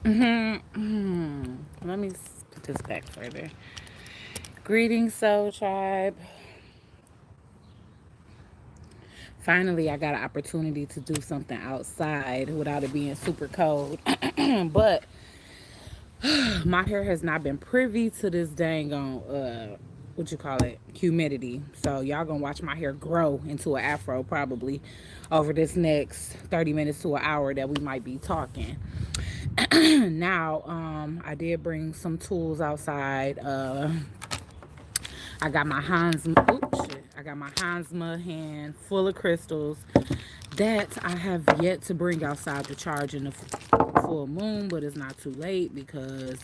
Let me put this back further. Greetings, Soul Tribe. Finally, I got an opportunity to do something outside without it being super cold. But my hair has not been privy to this dang on what you call it, humidity. So y'all gonna watch my hair grow into an afro probably over this next 30 minutes to an hour that we might be talking. Now, I did bring some tools outside. I got my I got my Hansma hand full of crystals that I have yet to bring outside to charge in the full moon, but it's not too late because,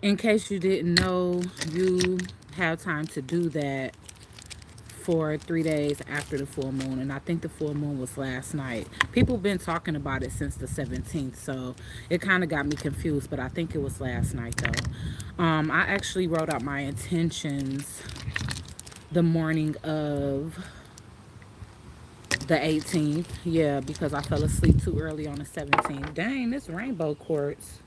in case you didn't know, you have time to do that for 3 days after the full moon, and I think the full moon was last night. People have been talking about it since the 17th, so it kind of got me confused, but I think it was last night though. I actually wrote out my intentions the morning of the 18th, yeah, because I fell asleep too early on the 17th. Dang, this rainbow quartz,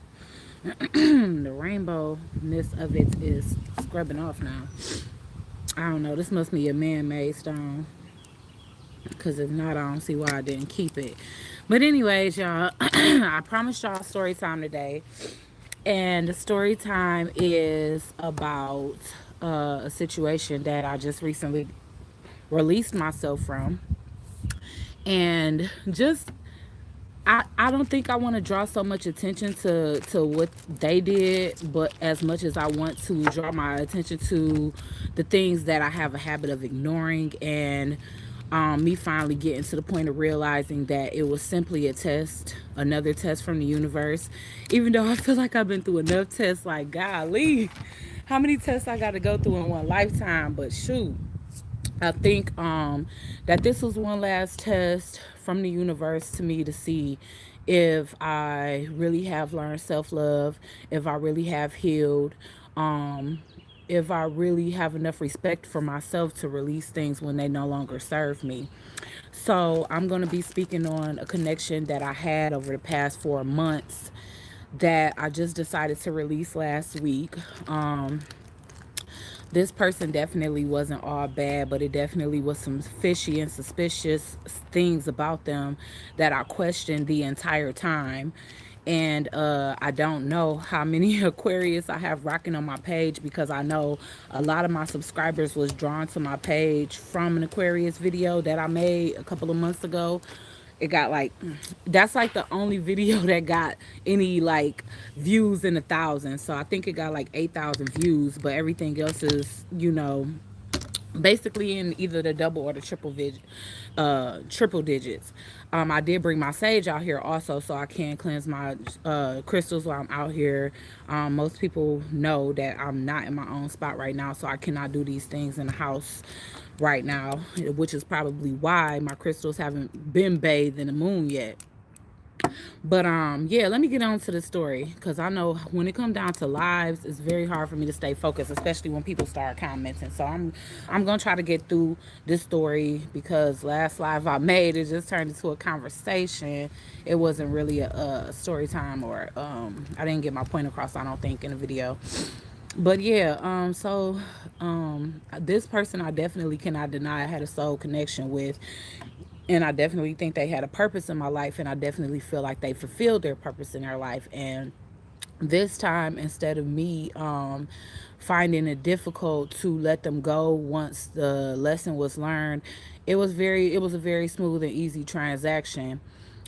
the rainbowness of it is scrubbing off now. I don't know, this must be a man-made stone. Because if not, I don't see why I didn't keep it. But anyways, y'all, I promised y'all story time today. And the story time is about a situation that I just recently released myself from. And just I don't think I want to draw so much attention to what they did, but as much as I want to draw my attention to the things that I have a habit of ignoring, and me finally getting to the point of realizing that it was simply a test, another test from the universe. Even though I feel like I've been through enough tests, like golly, how many tests I got to go through in one lifetime? But shoot, I think that this was one last test from the universe to me to see if I really have learned self love, if I really have healed, um, if I really have enough respect for myself to release things when they no longer serve me. So I'm going to be speaking on a connection that I had over the past 4 months that I just decided to release last week. This person definitely wasn't all bad, but it definitely was some fishy and suspicious things about them that I questioned the entire time. And I don't know how many Aquarius I have rocking on my page, because I know a lot of my subscribers was drawn to my page from an Aquarius video that I made a couple of months ago. It got like, that's like the only video that got any like views in the thousands. So I think it got like 8,000 views, but everything else is, basically in either the double or the triple digits. I did bring my sage out here also, so I can cleanse my crystals while I'm out here. Most people know that I'm not in my own spot right now, so I cannot do these things in the house right now, which is probably why my crystals haven't been bathed in the moon yet. But yeah, let me get on to the story, because I know when it comes down to lives, it's very hard for me to stay focused, especially when people start commenting. So I'm gonna try to get through this story, because last live I made, it just turned into a conversation. It wasn't really a story time, or I didn't get my point across, I don't think, in the video. But yeah, this person I definitely cannot deny I had a soul connection with, and I definitely think they had a purpose in my life, and I definitely feel like they fulfilled their purpose in their life. And this time, instead of me finding it difficult to let them go once the lesson was learned, it was a very smooth and easy transaction.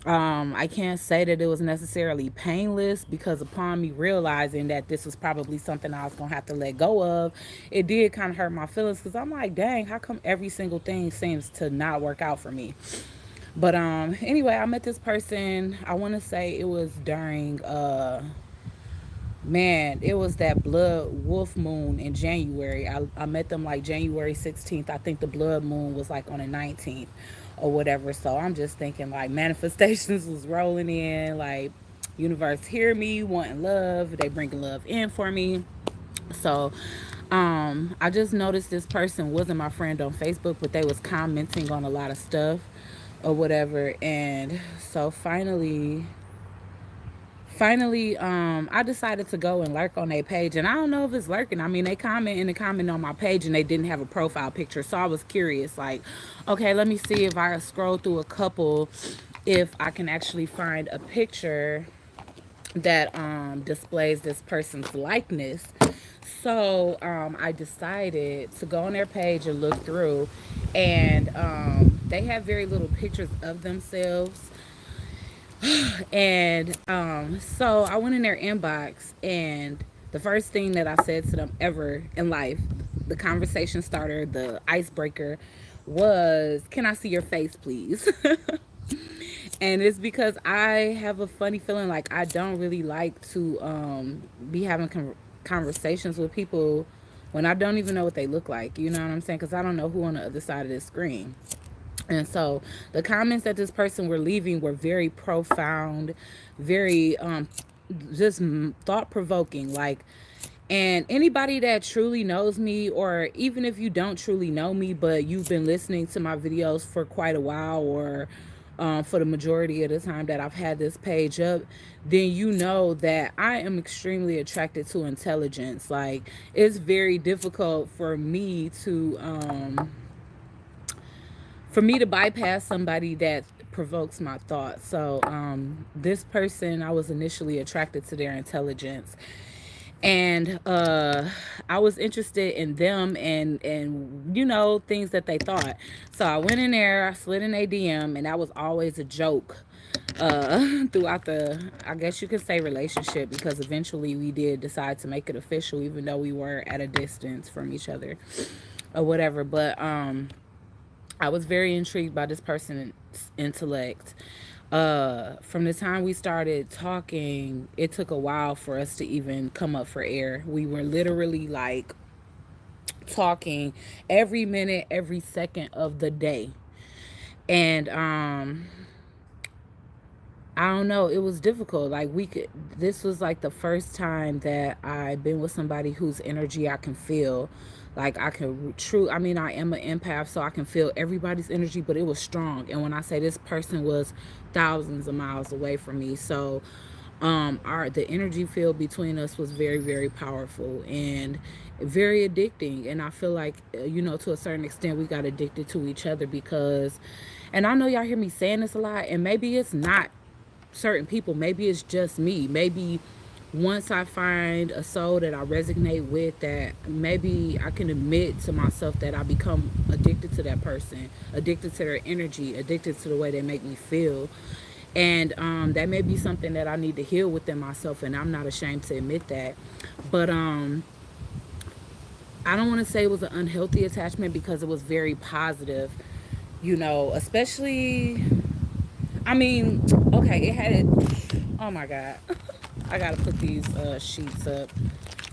I can't say that it was necessarily painless, because upon me realizing that this was probably something I was gonna have to let go of, it did kind of hurt my feelings, because I'm like, dang, how come every single thing seems to not work out for me? But anyway, I met this person. I want to say it was during man, it was that blood wolf moon in January. I met them like January 16th. I think the blood moon was like on the 19th or whatever. So I'm just thinking like manifestations was rolling in, like universe hear me, wanting love. They bringing love in for me. So I just noticed this person wasn't my friend on Facebook, but they was commenting on a lot of stuff or whatever. And so finally, I decided to go and lurk on their page, and I don't know if it's lurking. I mean, they comment in the comment on my page, and they didn't have a profile picture, so I was curious. Like, okay, let me see if I scroll through a couple, if I can actually find a picture that displays this person's likeness. So I decided to go on their page and look through, and they have very little pictures of themselves. And so I went in their inbox, and the first thing that I said to them ever in life, the conversation starter, the icebreaker, was, "Can I see your face, please?" And it's because I have a funny feeling like I don't really like to be having conversations with people when I don't even know what they look like. You know what I'm saying? Because I don't know who on the other side of this screen. And so the comments that this person were leaving were very profound, very just thought provoking. Like, and anybody that truly knows me, or even if you don't truly know me, but you've been listening to my videos for quite a while, or for the majority of the time that I've had this page up, then you know that I am extremely attracted to intelligence. Like, it's very difficult for me to bypass somebody that provokes my thoughts. So this person, I was initially attracted to their intelligence, and I was interested in them, and things that they thought. So I went in there, I slid in a DM, and that was always a joke throughout the, I guess you could say, relationship, because eventually we did decide to make it official, even though we were at a distance from each other or whatever. But I was very intrigued by this person's intellect. From the time we started talking, it took a while for us to even come up for air. We were literally like talking every minute, every second of the day. And I don't know, it was difficult. Like, this was like the first time that I've been with somebody whose energy I can feel. Like, I mean, I am an empath, so I can feel everybody's energy, but it was strong. And when I say this person was thousands of miles away from me, so the energy field between us was very, very powerful and very addicting. And I feel like, to a certain extent, we got addicted to each other because, and I know y'all hear me saying this a lot, and maybe it's not certain people, maybe it's just me. Maybe once I find a soul that I resonate with, that maybe I can admit to myself that I become addicted to that person, addicted to their energy, addicted to the way they make me feel. And that may be something that I need to heal within myself, and I'm not ashamed to admit that. But I don't want to say it was an unhealthy attachment, because it was very positive, especially, I mean, okay, it had, oh my God. I gotta put these sheets up.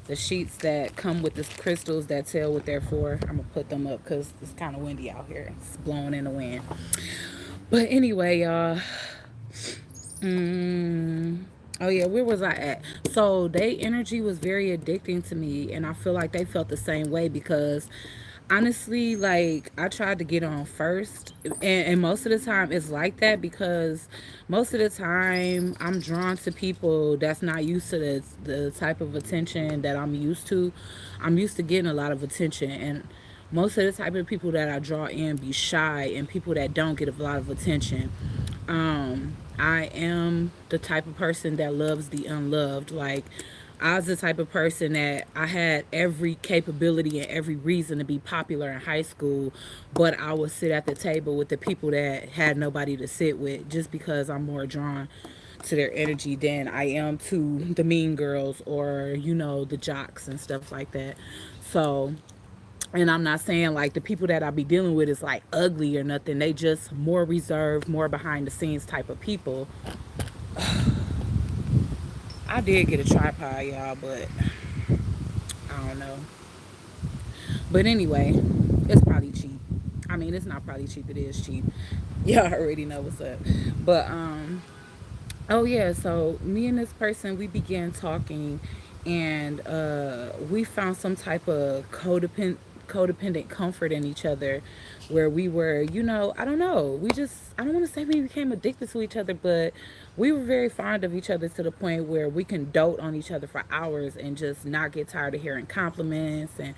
The sheets that come with the crystals that tell what they're for. I'm gonna put them up because it's kind of windy out here. It's blowing in the wind. But anyway, y'all. Oh yeah, where was I at? So they energy was very addicting to me, and I feel like they felt the same way, because honestly, like, I tried to get on first, and most of the time it's like that, because most of the time I'm drawn to people that's not used to the type of attention that I'm used to. I'm used to getting a lot of attention, and most of the type of people that I draw in be shy and people that don't get a lot of attention. I am the type of person that loves the unloved. Like, I was the type of person that I had every capability and every reason to be popular in high school, but I would sit at the table with the people that had nobody to sit with, just because I'm more drawn to their energy than I am to the mean girls, or, the jocks and stuff like that. So, and I'm not saying like the people that I be dealing with is like ugly or nothing. They just more reserved, more behind the scenes type of people. I did get a tripod, y'all, but I don't know. But anyway, it's probably cheap. I mean, it's not probably cheap. It is cheap. Y'all already know what's up. But oh yeah. So me and this person, we began talking, and we found some type of codependent comfort in each other, where we were, I don't know, I don't want to say we became addicted to each other, but we were very fond of each other to the point where we can dote on each other for hours and just not get tired of hearing compliments and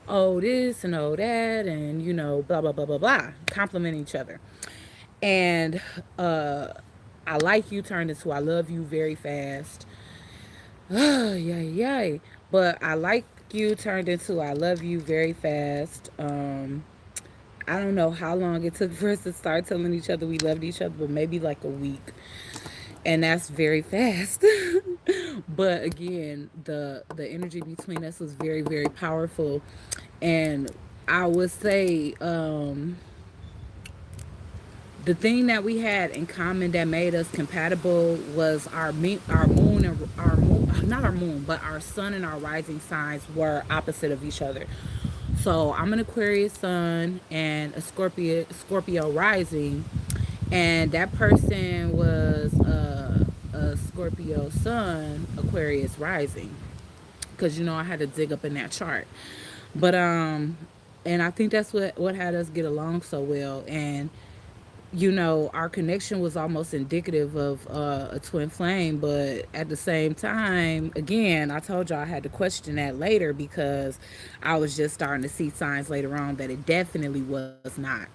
oh this and oh that and blah blah blah blah blah, compliment each other. And I like you turned into I love you very fast. Yay, yay. But I like you turned into I love you very fast. I don't know how long it took for us to start telling each other we loved each other, but maybe like a week. And that's very fast. But again, the energy between us was very, very powerful. And I would say the thing that we had in common that made us compatible was our moon and our moon, not our moon, but our sun and our rising signs were opposite of each other. So I'm an Aquarius sun and a Scorpio rising, and that person was a Scorpio sun, Aquarius rising, because I had to dig up in that chart. But and I think that's what had us get along so well. And our connection was almost indicative of a twin flame. But at the same time, again, I told y'all I had to question that later because I was just starting to see signs later on that it definitely was not.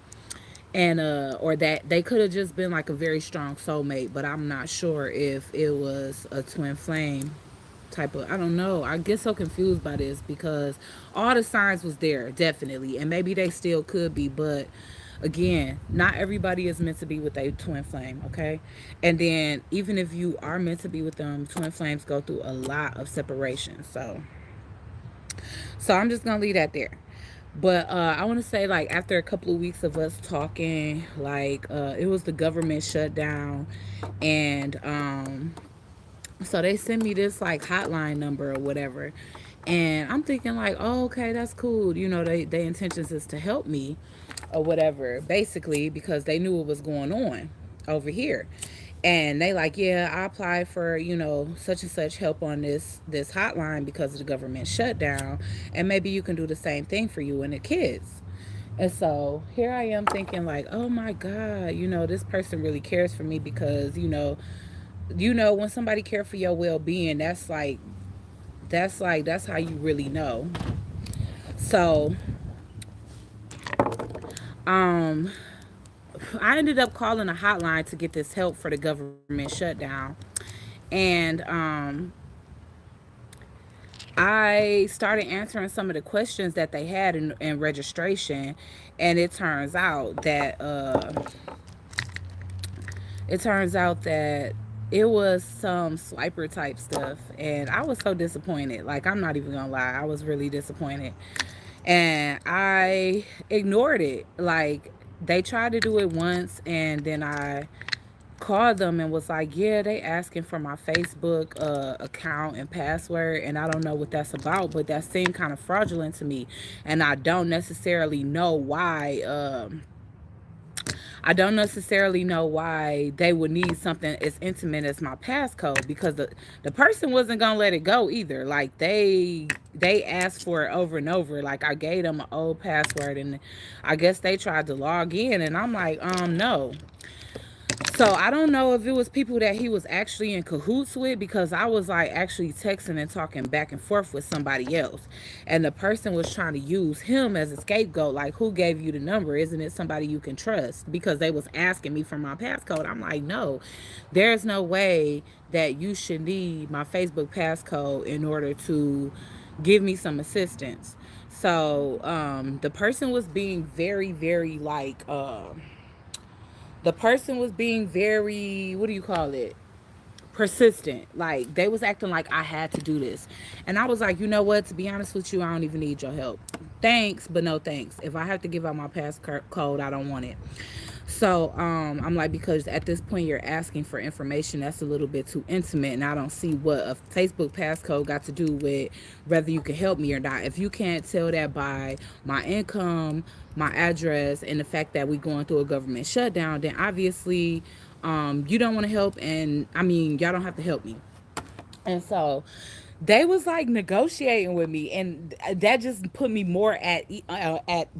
And or that they could have just been like a very strong soulmate, but I'm not sure if it was a twin flame type of, I don't know. I get so confused by this because all the signs was there definitely, and maybe they still could be, but again, not everybody is meant to be with a twin flame, okay? And then even if you are meant to be with them, twin flames go through a lot of separation. So I'm just gonna leave that there. But I want to say, like, after a couple of weeks of us talking, like, it was the government shutdown, and so they sent me this like hotline number or whatever, and I'm thinking like, oh, okay, that's cool. They intentions is to help me or whatever, basically because they knew what was going on over here. And they like, yeah, I applied for such and such help on this hotline because of the government shutdown, and maybe you can do the same thing for you and the kids. And so here I am thinking like, oh my god, this person really cares for me because when somebody care for your well-being, that's how you really know. So um I ended up calling a hotline to get this help for the government shutdown. And I started answering some of the questions that they had in registration, and it turns out that it was some swiper type stuff, and I was so disappointed. Like, I'm not even gonna lie, I was really disappointed, and I ignored it. Like, they tried to do it once, and then I called them and was like, yeah, they asking for my Facebook account and password, and I don't know what that's about, but that seemed kind of fraudulent to me, and I don't necessarily know why they would need something as intimate as my passcode, because the person wasn't gonna let it go either. Like, they asked for it over and over. Like, I gave them an old password, and I guess they tried to log in, and I'm like, no. So I don't know if it was people that he was actually in cahoots with, because I was like actually texting and talking back and forth with somebody else. And the person was trying to use him as a scapegoat. Like, who gave you the number? Isn't it somebody you can trust? Because they was asking me for my passcode. I'm like, no, there's no way that you should need my Facebook passcode in order to give me some assistance. So the person was being very, very like the person was being very, what do you call it, persistent. Like, they was acting like I had to do this, and I was like, you know what, to be honest with you, I don't even need your help. Thanks, but no thanks. If I have to give out my passcode, I don't want it. So I'm like, because at this point you're asking for information that's a little bit too intimate, and I don't see what a Facebook passcode got to do with whether you can help me or not. If you can't tell that by my income, my address, and the fact that we going through a government shutdown, then obviously you don't want to help, and I mean, y'all don't have to help me. And so they was like negotiating with me, and that just put me more at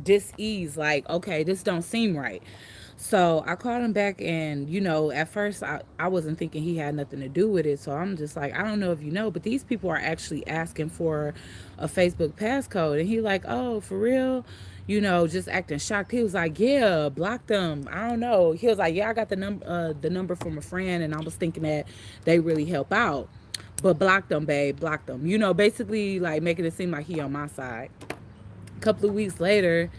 dis ease. Like, okay, this don't seem right. So I called him back, and at first I wasn't thinking he had nothing to do with it. So I'm just like, I don't know if you know, but these people are actually asking for a Facebook passcode. And he like, oh, for real? Just acting shocked. He was like, yeah, block them. I don't know. He was like, yeah, I got the number from a friend, and I was thinking that they really help out. But block them, babe, block them. Basically like making it seem like he on my side. A couple of weeks later,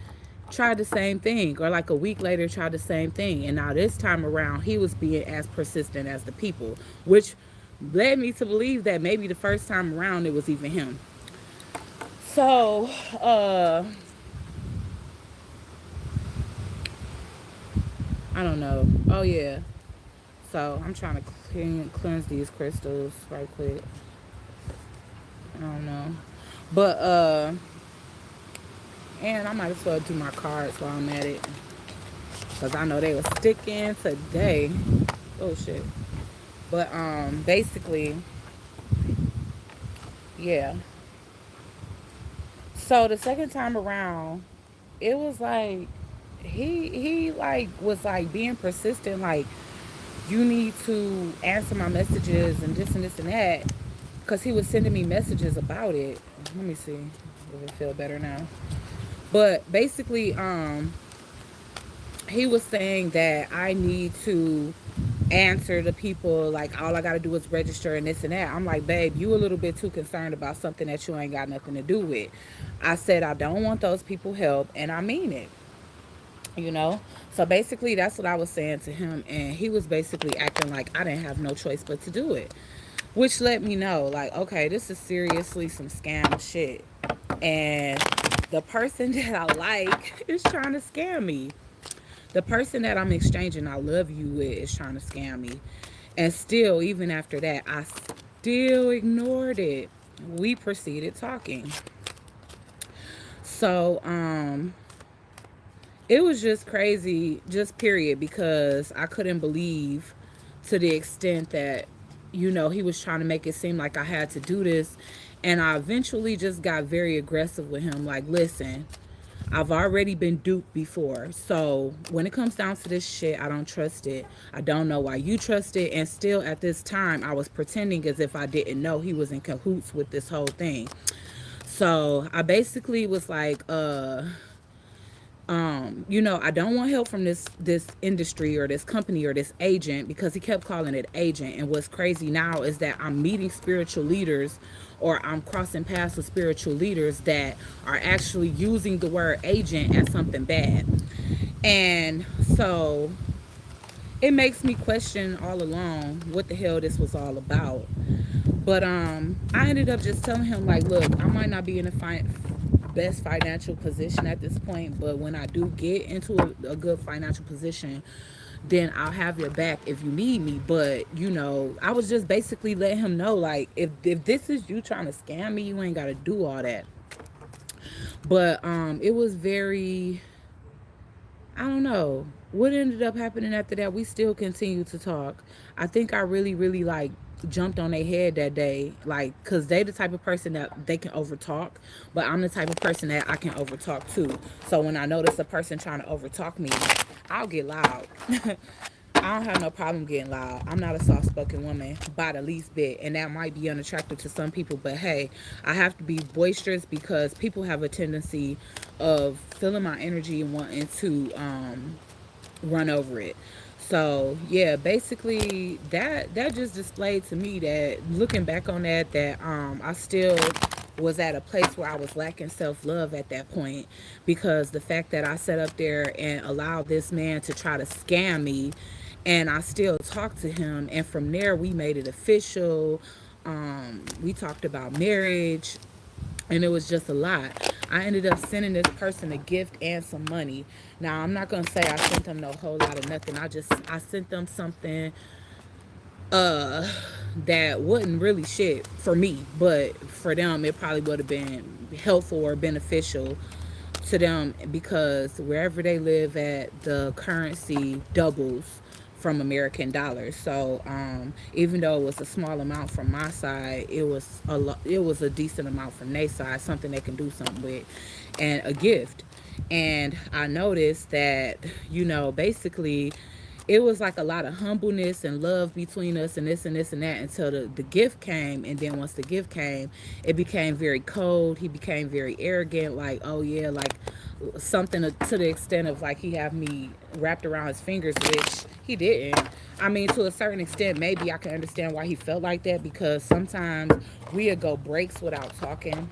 tried the same thing, or like a week later tried the same thing, and now this time around he was being as persistent as the people, which led me to believe that maybe the first time around it was even him. So I don't know. Oh yeah. So I'm trying to cleanse these crystals right quick. I don't know. But and I might as well do my cards while I'm at it, because I know they were sticking today. Oh shit. But basically, yeah. So the second time around, it was like he like was like being persistent, like you need to answer my messages and this and this and that, because he was sending me messages about it. Let me see if it feel better now. But basically, he was saying that I need to answer the people, like all I gotta do is register and this and that. I'm like, babe, you a little bit too concerned about something that you ain't got nothing to do with. I said I don't want those people help, and I mean it, you know. So basically that's what I was saying to him, and he was basically acting like I didn't have no choice but to do it, which let me know like, okay, this is seriously some scam shit. And the person that I like is trying to scam me. The person that I'm exchanging I love you with is trying to scam me. And still, even after that, I still ignored it. We proceeded talking. So, it was just crazy, just period, because I couldn't believe to the extent that, he was trying to make it seem like I had to do this. And I eventually just got very aggressive with him. Like, listen, I've already been duped before. So when it comes down to this shit, I don't trust it. I don't know why you trust it. And still at this time, I was pretending as if I didn't know he was in cahoots with this whole thing. So I basically was like, I don't want help from this industry or this company or this agent, because he kept calling it agent. And what's crazy now is that I'm meeting spiritual leaders, or I'm crossing paths with spiritual leaders that are actually using the word agent as something bad. And so it makes me question all along what the hell this was all about. But I ended up just telling him like, look, I might not be in the best financial position at this point, but when I do get into a good financial position, then I'll have your back if you need me. But I was just basically letting him know, like, if this is you trying to scam me, you ain't got to do all that. But it was very, I don't know what ended up happening after that. We still continued to talk. I think I really, really like jumped on their head that day, like, because they the type of person that they can overtalk, but I'm the type of person that I can overtalk too. So when I notice a person trying to overtalk me, I'll get loud. I don't have no problem getting loud. I'm not a soft spoken woman by the least bit, and that might be unattractive to some people. But hey, I have to be boisterous because people have a tendency of feeling my energy and wanting to run over it. So yeah, basically that just displayed to me that, looking back on that I still was at a place where I was lacking self love at that point, because the fact that I sat up there and allowed this man to try to scam me, and I still talked to him, and from there we made it official. We talked about marriage, and it was just a lot. I ended up sending this person a gift and some money. Now I'm not gonna say I sent them no whole lot of nothing. I sent them something uh that wasn't really shit for me, but for them it probably would have been helpful or beneficial to them, because wherever they live at, the currency doubles from American dollars. So even though it was a small amount from my side, it was a decent amount from their side, something they can do something with, and a gift. And I noticed that, basically it was like a lot of humbleness and love between us and this and this and that until the gift came. And then once the gift came, it became very cold. He became very arrogant, like, oh yeah, like something to the extent of like he have me wrapped around his fingers, which he didn't. I mean, to a certain extent, maybe I can understand why he felt like that, because sometimes we'd go breaks without talking,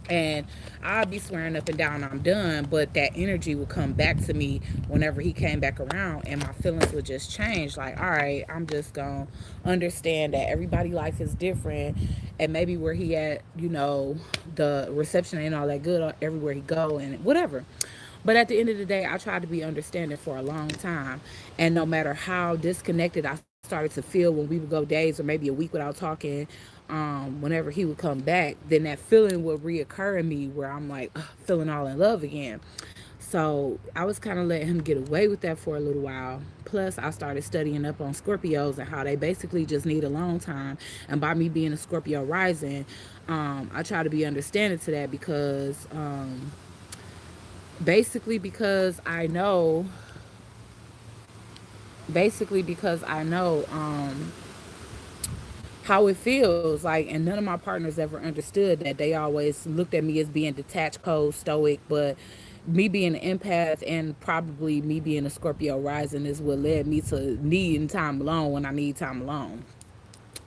and I'd be swearing up and down I'm done, but that energy would come back to me whenever he came back around, and my feelings would just change. Like, all right, I'm just gonna understand that everybody life is different, and maybe where he at, the reception ain't all that good everywhere he go, and whatever. But at the end of the day, I tried to be understanding for a long time. And no matter how disconnected I started to feel when we would go days or maybe a week without talking, whenever he would come back, then that feeling would reoccur in me where I'm like, ugh, feeling all in love again. So I was kind of letting him get away with that for a little while. Plus, I started studying up on Scorpios and how they basically just need alone time. And by me being a Scorpio rising, I try to be understanding to that because basically because I know basically because I know how it feels like, and none of my partners ever understood that. They always looked at me as being detached, cold, stoic, but me being an empath and probably me being a Scorpio rising is what led me to needing time alone when I need time alone.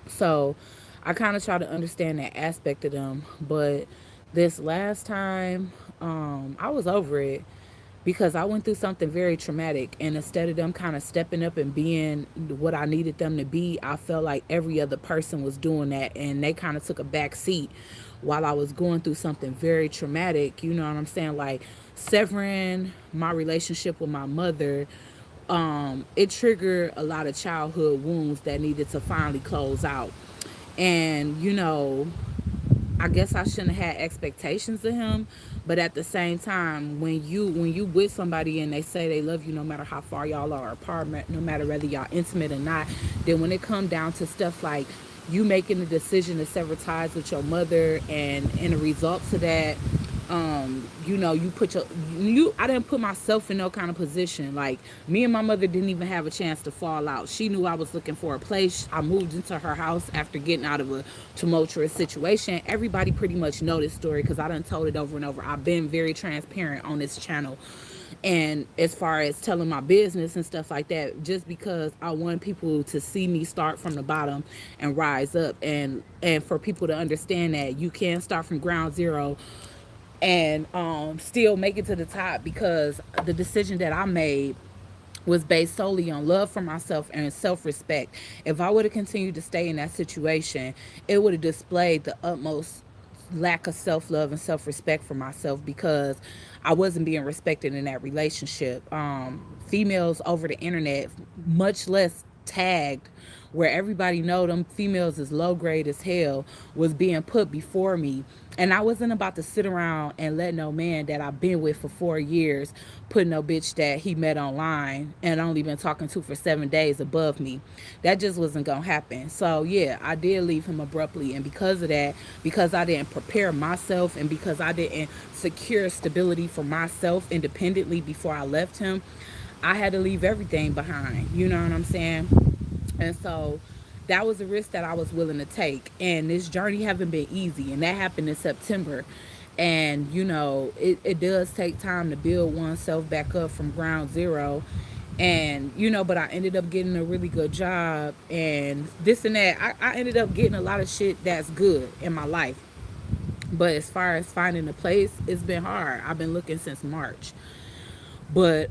So I kind of try to understand that aspect of them. But this last time, I was over it because I went through something very traumatic. And instead of them kind of stepping up and being what I needed them to be, I felt like every other person was doing that. And they kind of took a back seat while I was going through something very traumatic. You know what I'm saying? Like severing my relationship with my mother, it triggered a lot of childhood wounds that needed to finally close out. And, I guess I shouldn't have had expectations of him, but at the same time, when you with somebody and they say they love you no matter how far y'all are apart, no matter whether y'all intimate or not, then when it come down to stuff like you making the decision to sever ties with your mother, and in a result to that, you put you I didn't put myself in no kind of position. Like, me and my mother didn't even have a chance to fall out. She knew I was looking for a place. I moved into her house after getting out of a tumultuous situation. Everybody pretty much know this story because I done told it over and over. I've been very transparent on this channel, and as far as telling my business and stuff like that, just because I want people to see me start from the bottom and rise up, and for people to understand that you can start from ground zero and still make it to the top, because the decision that I made was based solely on love for myself and self-respect. If I would have continued to stay in that situation, it would have displayed the utmost lack of self-love and self-respect for myself, because I wasn't being respected in that relationship. Females over the internet, much less tagged, where everybody know them females is low grade as hell, was being put before me. And I wasn't about to sit around and let no man that I've been with for 4 years put no bitch that he met online and only been talking to for 7 days above me. That just wasn't gonna happen. So yeah, I did leave him abruptly, and because of that, because I didn't prepare myself and because I didn't secure stability for myself independently before I left him, I had to leave everything behind. You know what I'm saying? And so that was a risk that I was willing to take. And this journey haven't been easy. And that happened in September. And, it does take time to build oneself back up from ground zero. And, but I ended up getting a really good job and this and that. I ended up getting a lot of shit that's good in my life. But as far as finding a place, it's been hard. I've been looking since March. But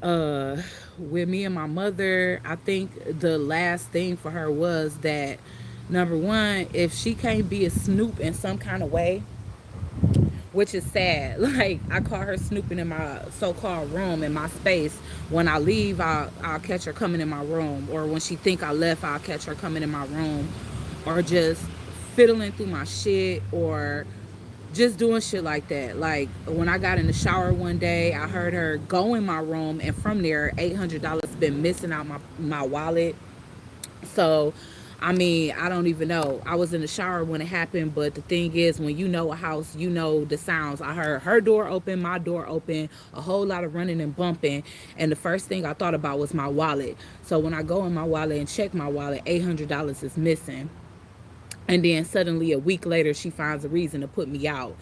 with me and my mother, I think the last thing for her was that, number one, if she can't be a snoop in some kind of way, which is sad. Like, I caught her snooping in my so-called room, in my space. When I leave, I'll catch her coming in my room, or when she think I left, I'll catch her coming in my room, or just fiddling through my shit, or just doing shit like that. Like, when I got in the shower one day, I heard her go in my room, and from there, $800 been missing out my wallet. So I mean, I don't even know. I was in the shower when it happened, but the thing is, when you know a house, you know the sounds. I heard her door open, my door open, a whole lot of running and bumping, and the first thing I thought about was my wallet. So when I go in my wallet and check my wallet, $800 is missing. And then suddenly a week later, she finds a reason to put me out.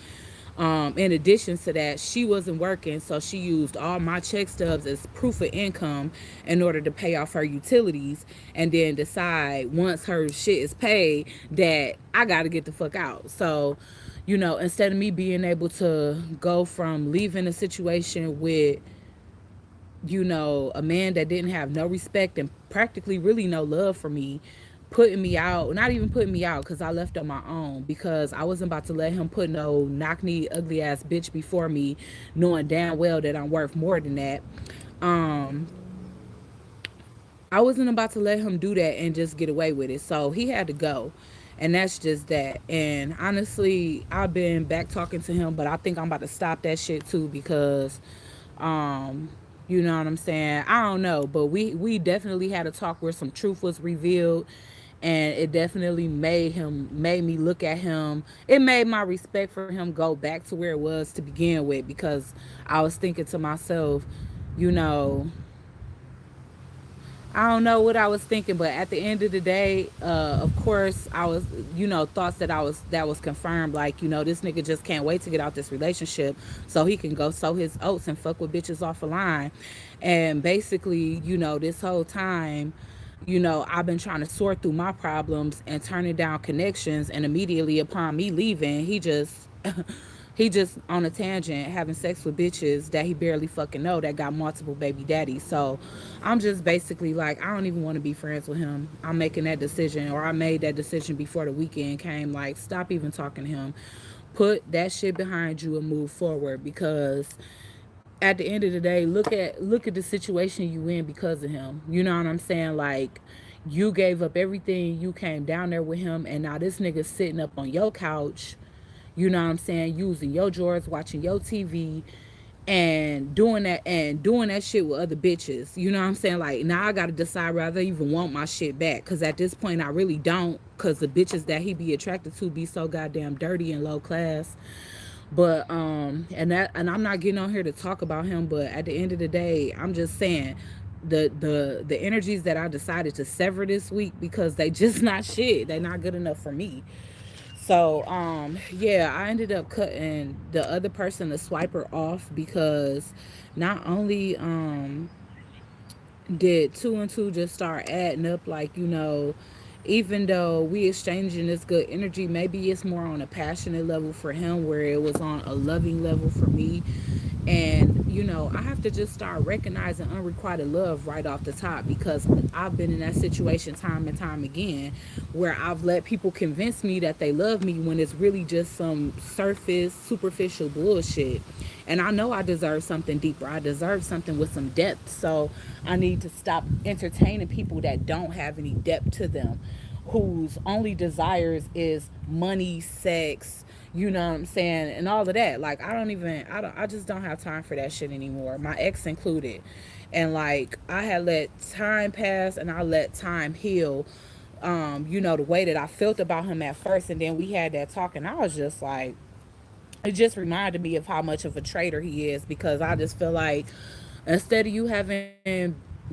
In addition to that, she wasn't working, so she used all my check stubs as proof of income in order to pay off her utilities, and then decide once her shit is paid that I got to get the fuck out. So, instead of me being able to go from leaving a situation with a man that didn't have no respect and practically really no love for me, putting me out, not even putting me out because I left on my own because I wasn't about to let him put no knock knee, ugly ass bitch before me, knowing damn well that I'm worth more than that. Um, I wasn't about to let him do that and just get away with it. So he had to go. And that's just that. And honestly, I've been back talking to him, but I think I'm about to stop that shit too because um you know what I'm saying? I don't know, but we definitely had a talk where some truth was revealed, and it definitely made me look at him. It made my respect for him go back to where it was to begin with, because I was thinking to myself, you know, I don't know what I was thinking, but at the end of the day, of course, I was, thoughts that was confirmed. Like, this nigga just can't wait to get out this relationship so he can go sow his oats and fuck with bitches off the line. And basically, this whole time, I've been trying to sort through my problems and turning down connections. And immediately upon me leaving, he just he just on a tangent having sex with bitches that he barely fucking know that got multiple baby daddies. So I'm just basically like, I don't even want to be friends with him. I'm making that decision, or I made that decision before the weekend came. Like, stop even talking to him. Put that shit behind you and move forward, because at the end of the day, look at the situation you in because of him. You know what I'm saying? Like, you gave up everything, you came down there with him, and now this nigga sitting up on your couch, you know what I'm saying, using your drawers, watching your TV, and doing that shit with other bitches. You know what I'm saying? Like, now I gotta decide whether I even want my shit back. Cause at this point I really don't. Cause the bitches that he be attracted to be so goddamn dirty and low class. But and I'm not getting on here to talk about him, but at the end of the day, I'm just saying the energies that I decided to sever this week, because they just not shit. They not good enough for me. So yeah, I ended up cutting the other person, the swiper, off, because not only did two and two just start adding up, like, even though we exchanging this good energy, maybe it's more on a passionate level for him, where it was on a loving level for me. And I have to just start recognizing unrequited love right off the top, because I've been in that situation time and time again, where I've let people convince me that they love me when it's really just some surface, superficial bullshit. And I know I deserve something deeper. I deserve something with some depth. So I need to stop entertaining people that don't have any depth to them, whose only desires is money, sex, you know what I'm saying, and all of that. Like, I just don't have time for that shit anymore, my ex included. And like, I had let time pass and I let time heal, the way that I felt about him at first. And then we had that talk, and I was just like, it just reminded me of how much of a traitor he is, because I just feel like, instead of you having,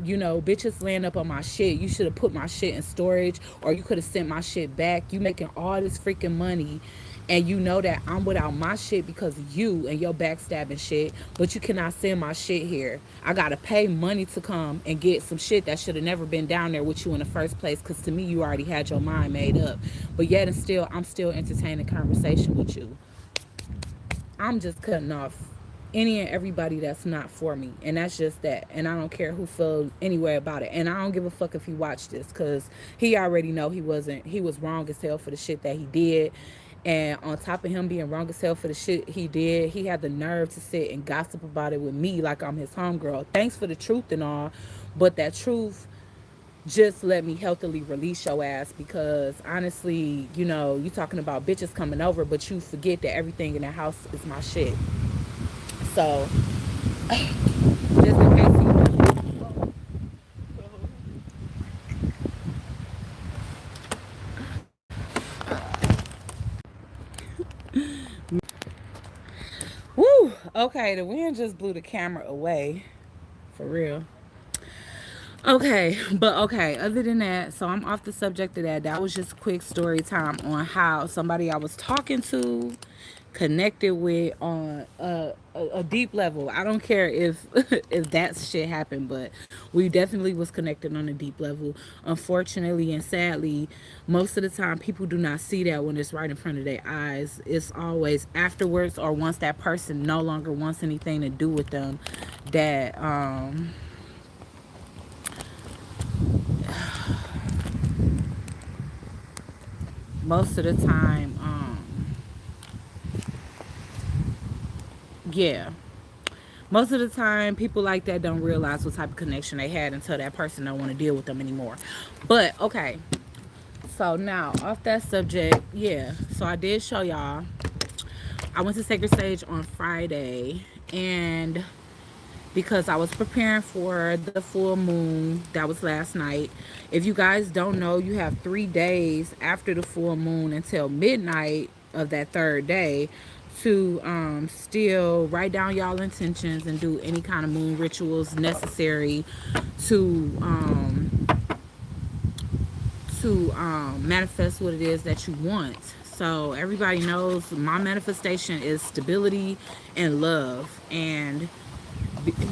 bitches laying up on my shit, you should have put my shit in storage, or you could have sent my shit back. You making all this freaking money, and you know that I'm without my shit because of you and your backstabbing shit, but you cannot send my shit here. I gotta pay money to come and get some shit that should have never been down there with you in the first place, because to me, you already had your mind made up. But yet and still, I'm still entertaining conversation with you. I'm just cutting off any and everybody that's not for me, and that's just that. And I don't care who feels anywhere about it, and I don't give a fuck if he watched this, because he already know he was wrong as hell for the shit that he did. And on top of him being wrong as hell for the shit he did, he had the nerve to sit and gossip about it with me like I'm his homegirl. Thanks for the truth and all, but that truth, just let me healthily release your ass, because honestly, you talking about bitches coming over, but you forget that everything in the house is my shit. So, just in case Okay, the wind just blew the camera away. For real. Okay, but okay, other than that, so I'm off the subject of that. That was just quick story time on how somebody I was talking to connected with on a deep level. I don't care if if that shit happened, but we definitely was connected on a deep level. Unfortunately and sadly, most of the time people do not see that when it's right in front of their eyes. It's always afterwards or once that person no longer wants anything to do with them that most of the time, yeah, most of the time people like that don't realize what type of connection they had until that person don't want to deal with them anymore. But okay, so now off that subject, yeah, so I did show y'all I went to Sacred Stage on Friday, and because I was preparing for the full moon that was last night. If you guys don't know, you have 3 days after the full moon until midnight of that third day to still write down y'all intentions and do any kind of moon rituals necessary to manifest what it is that you want. So everybody knows my manifestation is stability and love, and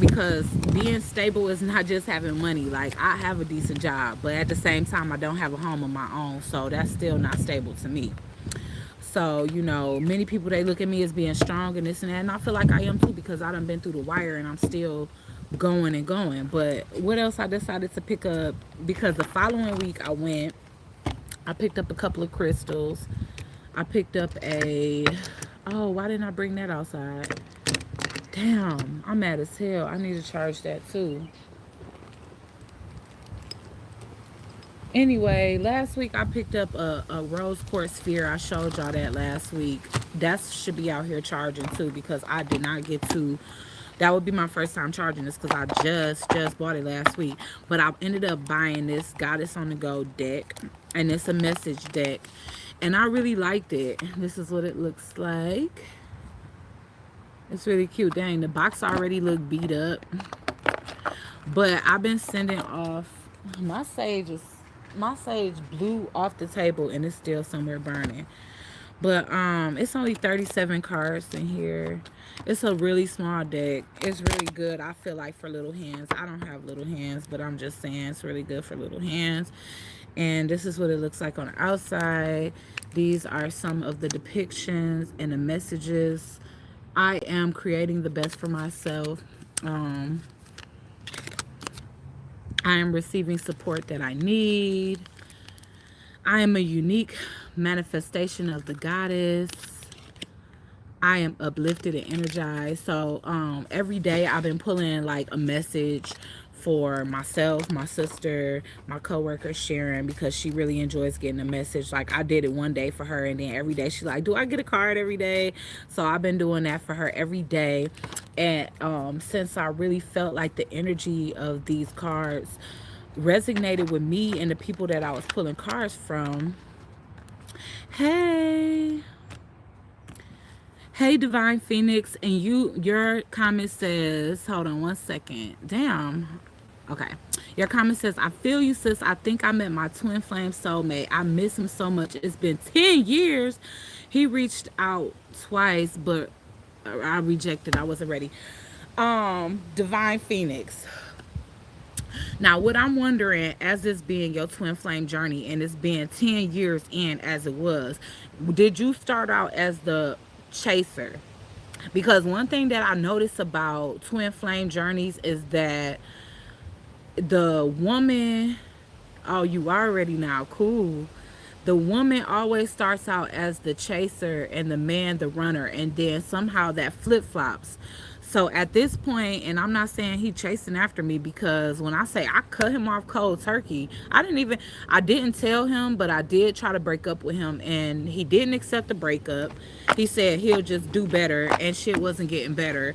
because being stable is not just having money. Like, I have a decent job, but at the same time I don't have a home of my own, so that's still not stable to me. So, many people, they look at me as being strong and this and that, and I feel like I am too, because I done been through the wire and I'm still going and going. But what else I decided to pick up, because the following week I picked up a couple of crystals. I picked up a, oh, why didn't I bring that outside? Damn, I'm mad as hell. I need to charge that too. Anyway, last week I picked up a rose quartz sphere. I showed y'all that last week. That should be out here charging too, because I did not get to. That would be my first time charging this, because I just bought it last week. But I ended up buying this Goddess on the Go deck, and it's a message deck, and I really liked it. This is what it looks like. It's really cute. Dang, the box already looked beat up. But I've been sending off my sage blew off the table and it's still somewhere burning. But it's only 37 cards in here. It's a really small deck. It's really good. I feel like for little hands. I don't have little hands, but I'm just saying it's really good for little hands. And this is what it looks like on the outside. These are some of the depictions and the messages. I am creating the best for myself. I am receiving support that I need. I am a unique manifestation of the goddess. I am uplifted and energized. So every day I've been pulling like a message for myself, my sister, my coworker Sharon, because she really enjoys getting a message. Like, I did it one day for her, and then every day she's like, do I get a card every day? So I've been doing that for her every day. And since I really felt like the energy of these cards resonated with me and the people that I was pulling cards from. Hey, Divine Phoenix, and your comment says, hold on one second. Damn. Okay. Your comment says, I feel you, sis. I think I met my twin flame soulmate. I miss him so much. It's been 10 years. He reached out twice, but I rejected. I wasn't ready. Divine Phoenix. Now, what I'm wondering, as this being your twin flame journey and it's been 10 years in as it was, did you start out as the chaser? Because one thing that I notice about twin flame journeys is that the woman, oh, you already now, cool. The woman always starts out as the chaser and the man the runner, and then somehow that flip-flops. So at this point, and I'm not saying he chasing after me, because when I say I cut him off cold turkey, I didn't tell him, but I did try to break up with him, and he didn't accept the breakup. He said he'll just do better, and shit wasn't getting better.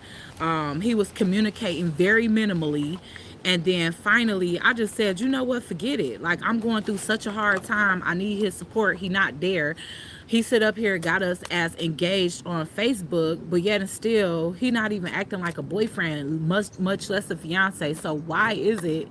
He was communicating very minimally, And then finally, I just said, you know what, forget it. Like, I'm going through such a hard time. I need his support. He not there. He sit up here, got us as engaged on Facebook, but yet and still, he not even acting like a boyfriend, much less a fiance. So why is it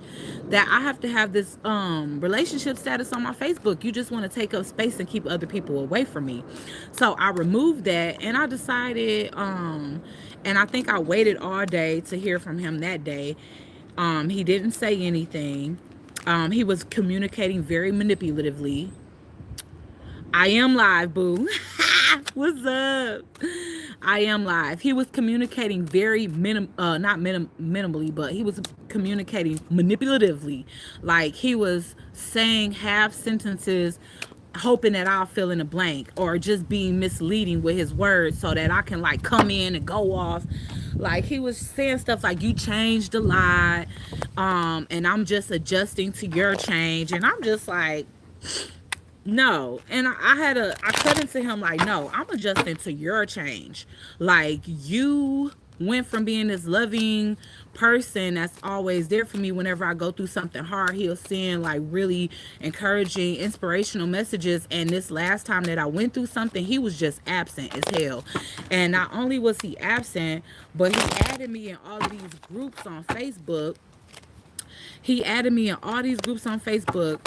that I have to have this relationship status on my Facebook? You just want to take up space and keep other people away from me. So I removed that, and I decided, and I think I waited all day to hear from him that day. He didn't say anything. He was communicating very manipulatively. I am live, boo. What's up? I am live. He was communicating very minimally, but he was communicating manipulatively. Like, he was saying half sentences, hoping that I'll fill in a blank, or just being misleading with his words so that I can like come in and go off. Like, he was saying stuff like, you changed a lot, and I'm just adjusting to your change. And I'm just like, no. And I cut into him like, no, I'm adjusting to your change. Like, you went from being this loving person that's always there for me whenever I go through something hard. He'll send like really encouraging, inspirational messages. And this last time that I went through something, he was just absent as hell. And not only was he absent, but he added me in all of these groups on Facebook. He added me in all these groups on Facebook,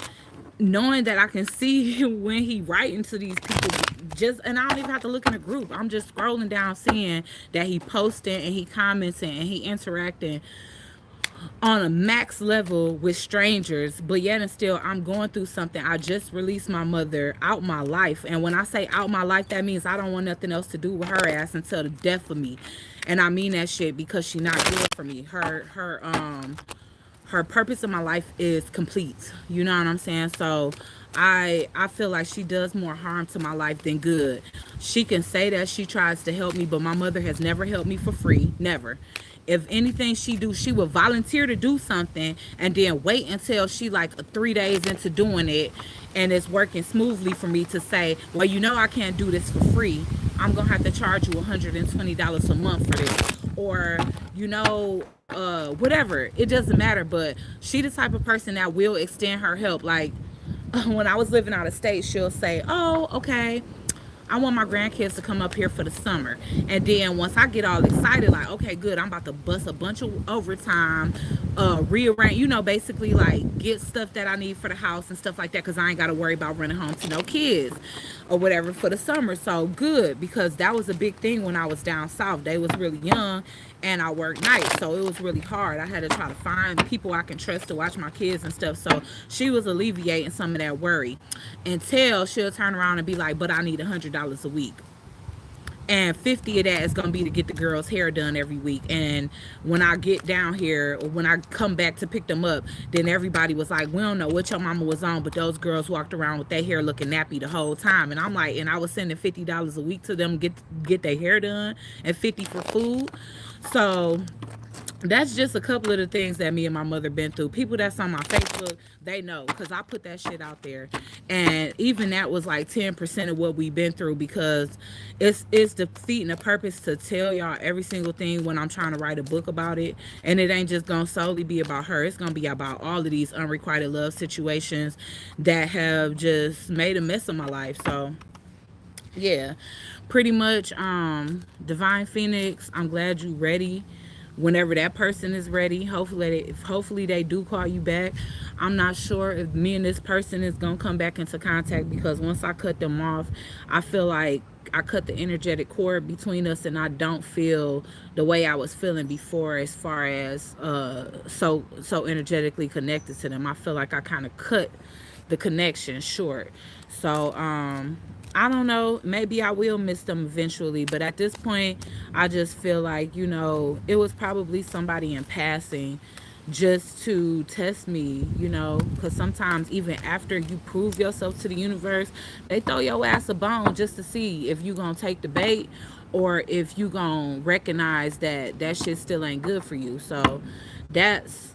knowing that I can see when he writing to these people. Just, and I don't even have to look in the group. I'm just scrolling down, seeing that he posting and he commenting and he interacting on a max level with strangers. But yet and still, I'm going through something. I just released my mother out my life, and when I say out my life, that means I don't want nothing else to do with her ass until the death of me. And I mean that shit, because she not good for me. Her purpose in my life is complete. You know what I'm saying? So I feel like she does more harm to my life than good. She can say that she tries to help me, but my mother has never helped me for free. Never. If anything she do, she will volunteer to do something and then wait until she like 3 days into doing it and it's working smoothly for me to say, well, you know, I can't do this for free. I'm gonna have to charge you $120 a month for this. Or, you know, whatever. It doesn't matter. But she the type of person that will extend her help. Like, when I was living out of state, she'll say, oh, okay, I want my grandkids to come up here for the summer. And then once I get all excited, like, okay, good, I'm about to bust a bunch of overtime, rearrange, you know, basically like get stuff that I need for the house and stuff like that, because I ain't got to worry about running home to no kids or whatever for the summer. So good, because that was a big thing when I was down south. They was really young and I worked nights, so it was really hard. I had to try to find people I can trust to watch my kids and stuff. So she was alleviating some of that worry, until she'll turn around and be like, but I need $100 a week, and 50 of that is gonna be to get the girls hair done every week. And when I get down here, or when I come back to pick them up, then everybody was like, we don't know what your mama was on, but those girls walked around with their hair looking nappy the whole time. And I'm like, and I was sending $50 a week to them get their hair done, and 50 for food. So that's just a couple of the things that me and my mother been through. People that's on my Facebook, they know, because I put that shit out there. And even that was like 10% of what we've been through, because it's defeating the purpose to tell y'all every single thing when I'm trying to write a book about it. And it ain't just gonna solely be about her. It's gonna be about all of these unrequited love situations that have just made a mess of my life. So yeah, pretty much, Divine Phoenix, I'm glad you ready. Whenever that person is ready, hopefully they do call you back. I'm not sure if me and this person is gonna come back into contact, because once I cut them off, I feel like I cut the energetic cord between us, and I don't feel the way I was feeling before, as far as so energetically connected to them. I feel like I kind of cut the connection short. So I don't know, maybe I will miss them eventually, but at this point, I just feel like, you know, it was probably somebody in passing just to test me, you know, because sometimes even after you prove yourself to the universe, they throw your ass a bone just to see if you gonna take the bait, or if you gonna recognize that that shit still ain't good for you. So that's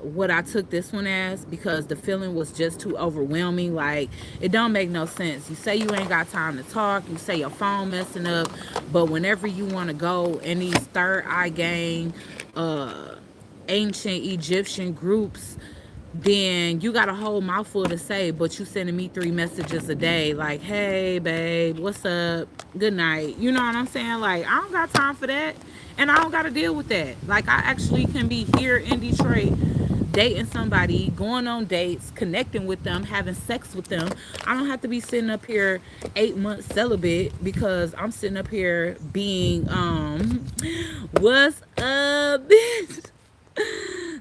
what I took this one as, because the feeling was just too overwhelming. Like, it don't make no sense. You say you ain't got time to talk, you say your phone messing up, but whenever you want to go in these third eye gang ancient Egyptian groups, then you got a whole mouthful to say, but you sending me 3 messages a day like, hey babe, what's up, good night, you know what I'm saying? Like, I don't got time for that, and I don't got to deal with that. Like, I actually can be here in Detroit dating somebody, going on dates, connecting with them, having sex with them. I don't have to be sitting up here 8 months celibate because I'm sitting up here being what's up, bitch?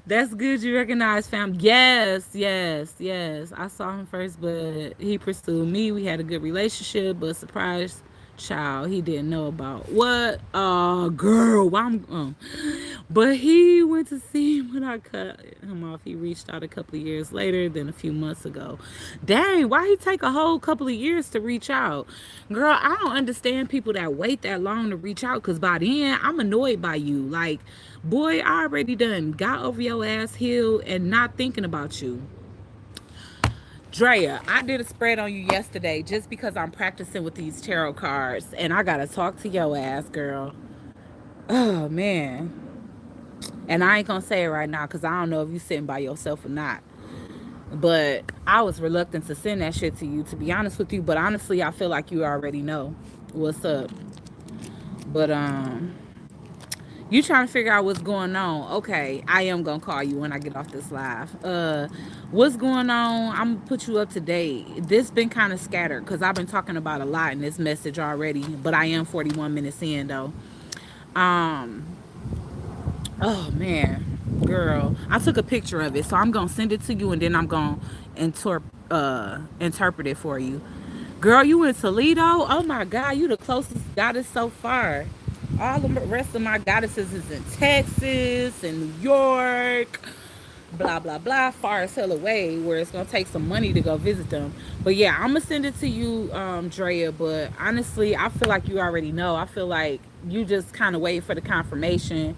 That's good you recognize, fam. Yes, yes, yes. I saw him first, but he pursued me. We had a good relationship, but surprise child, he didn't know about what? Girl, why I'm but he went to see him when I cut him off. He reached out a couple of years later, then a few months ago. Dang, why he take a whole couple of years to reach out? Girl, I don't understand people that wait that long to reach out, because by then I'm annoyed by you. Like, boy, I already done got over your ass hill and not thinking about you. Drea, I did a spread on you yesterday just because I'm practicing with these tarot cards, and I gotta talk to your ass, girl. Oh man. And I ain't gonna say it right now because I don't know if you sitting by yourself or not. But I was reluctant to send that shit to you, to be honest with you. But honestly, I feel like you already know what's up. But you trying to figure out what's going on. Okay, I am gonna call you when I get off this live. What's going on? I'm gonna put you up to date. This been kind of scattered because I've been talking about a lot in this message already, but I am 41 minutes in though. um oh man, girl, I took a picture of it, so I'm gonna send it to you, and then I'm gonna interpret it for you. Girl, you in Toledo? Oh my God, you the closest goddess so far. All the rest of my goddesses is in Texas and New York, blah blah blah, far as hell away, where it's gonna take some money to go visit them. But yeah, I'm gonna send it to you, Drea. But honestly, I feel like you already know. I feel like you just kind of wait for the confirmation.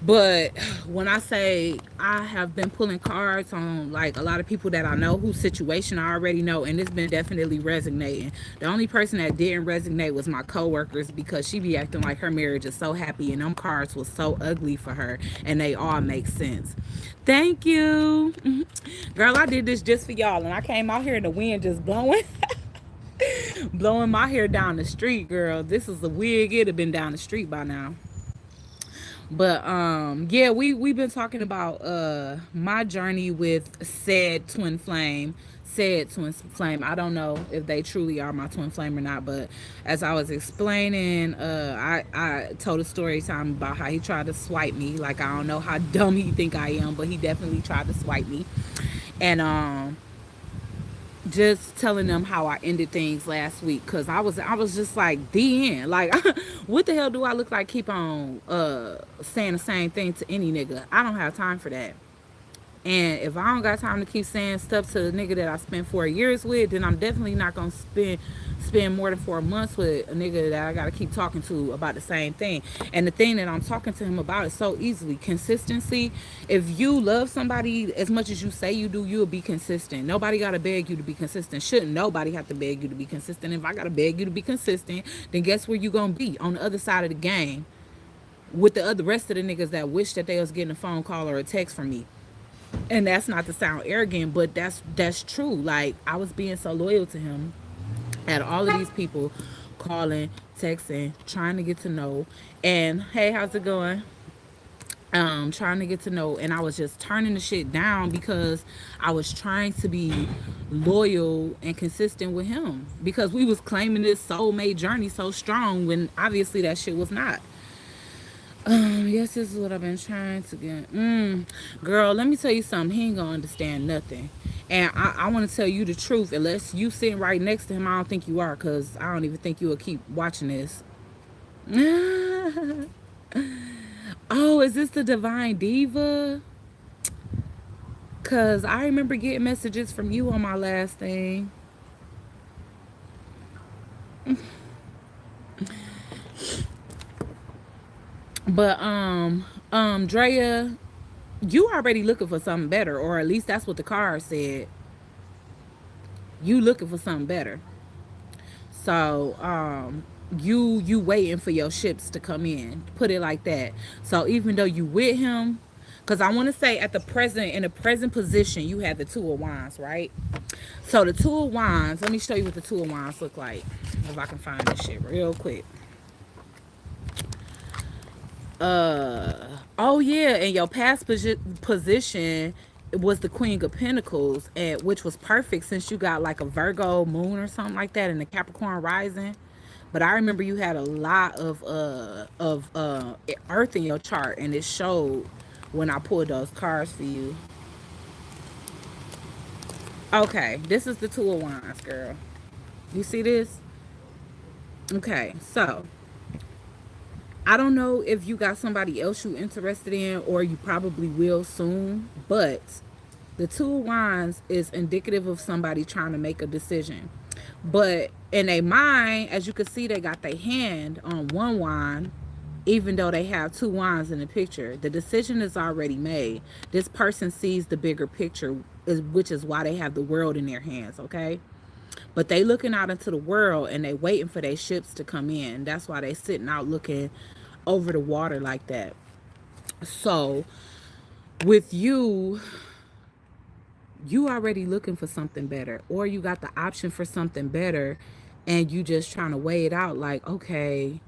But when I say I have been pulling cards on like a lot of people that I know whose situation I already know, and it's been definitely resonating. The only person that didn't resonate was my coworkers, because she be acting like her marriage is so happy and them cards was so ugly for her, and they all make sense. Thank you. Girl, I did this just for y'all, and I came out here and the wind just blowing. Blowing my hair down the street, girl. This is a wig, it'd have been down the street by now. But yeah, we've been talking about my journey with said twin flame. I don't know if they truly are my twin flame or not, but as I was explaining, I told a story time about how he tried to swipe me. Like, I don't know how dumb he think I am, but he definitely tried to swipe me. And just telling them how I ended things last week, because I was just like, the end. Like, what the hell do I look like? Keep on saying the same thing to any nigga. I don't have time for that. And if I don't got time to keep saying stuff to the nigga that I spent 4 years with, then I'm definitely not gonna spend more than 4 months with a nigga that I gotta keep talking to about the same thing. And the thing that I'm talking to him about is so easily consistency. If you love somebody as much as you say you do, you'll be consistent. Nobody gotta beg you to be consistent. Shouldn't nobody have to beg you to be consistent. If I gotta beg you to be consistent, then guess where you gonna be? On the other side of the game with the other rest of the niggas that wish that they was getting a phone call or a text from me. And that's not to sound arrogant, but that's true. Like, I was being so loyal to him. Had all of these people calling, texting, trying to get to know, and hey, how's it going? Trying to get to know, and I was just turning the shit down because I was trying to be loyal and consistent with him, because we was claiming this soulmate journey so strong when obviously that shit was not. Yes, this is what I've been trying to get. Girl, let me tell you something. He ain't gonna understand nothing. And I want to tell you the truth. Unless you sitting right next to him, I don't think you are, because I don't even think you will keep watching this. Oh, is this the Divine Diva? Because I remember getting messages from you on my last thing. But Drea, you already looking for something better, or at least that's what the card said. You looking for something better. So you waiting for your ships to come in. Put it like that. So even though you with him, Because I want to say at the present, in the present position, you have the Two of Wands, right? So the Two of Wands, let me show you what the Two of Wands look like. If I can find this shit real quick. Oh yeah, in your past position, it was the Queen of Pentacles, and which was perfect since you got like a Virgo moon or something like that in the Capricorn rising. But I remember you had a lot of earth in your chart, and it showed when I pulled those cards for you. Okay, this is the Two of Wands, girl. You see this? Okay, so I don't know if you got somebody else you interested in, or you probably will soon, but the Two of Wands is indicative of somebody trying to make a decision. But in their mind, as you can see, they got their hand on one wand, even though they have two wands in the picture. The decision is already made. This person sees the bigger picture, which is why they have the world in their hands, okay? But they looking out into the world and they waiting for their ships to come in. That's why they sitting out looking over the water like that. So with you, you already looking for something better, or you got the option for something better, and you just trying to weigh it out like, okay,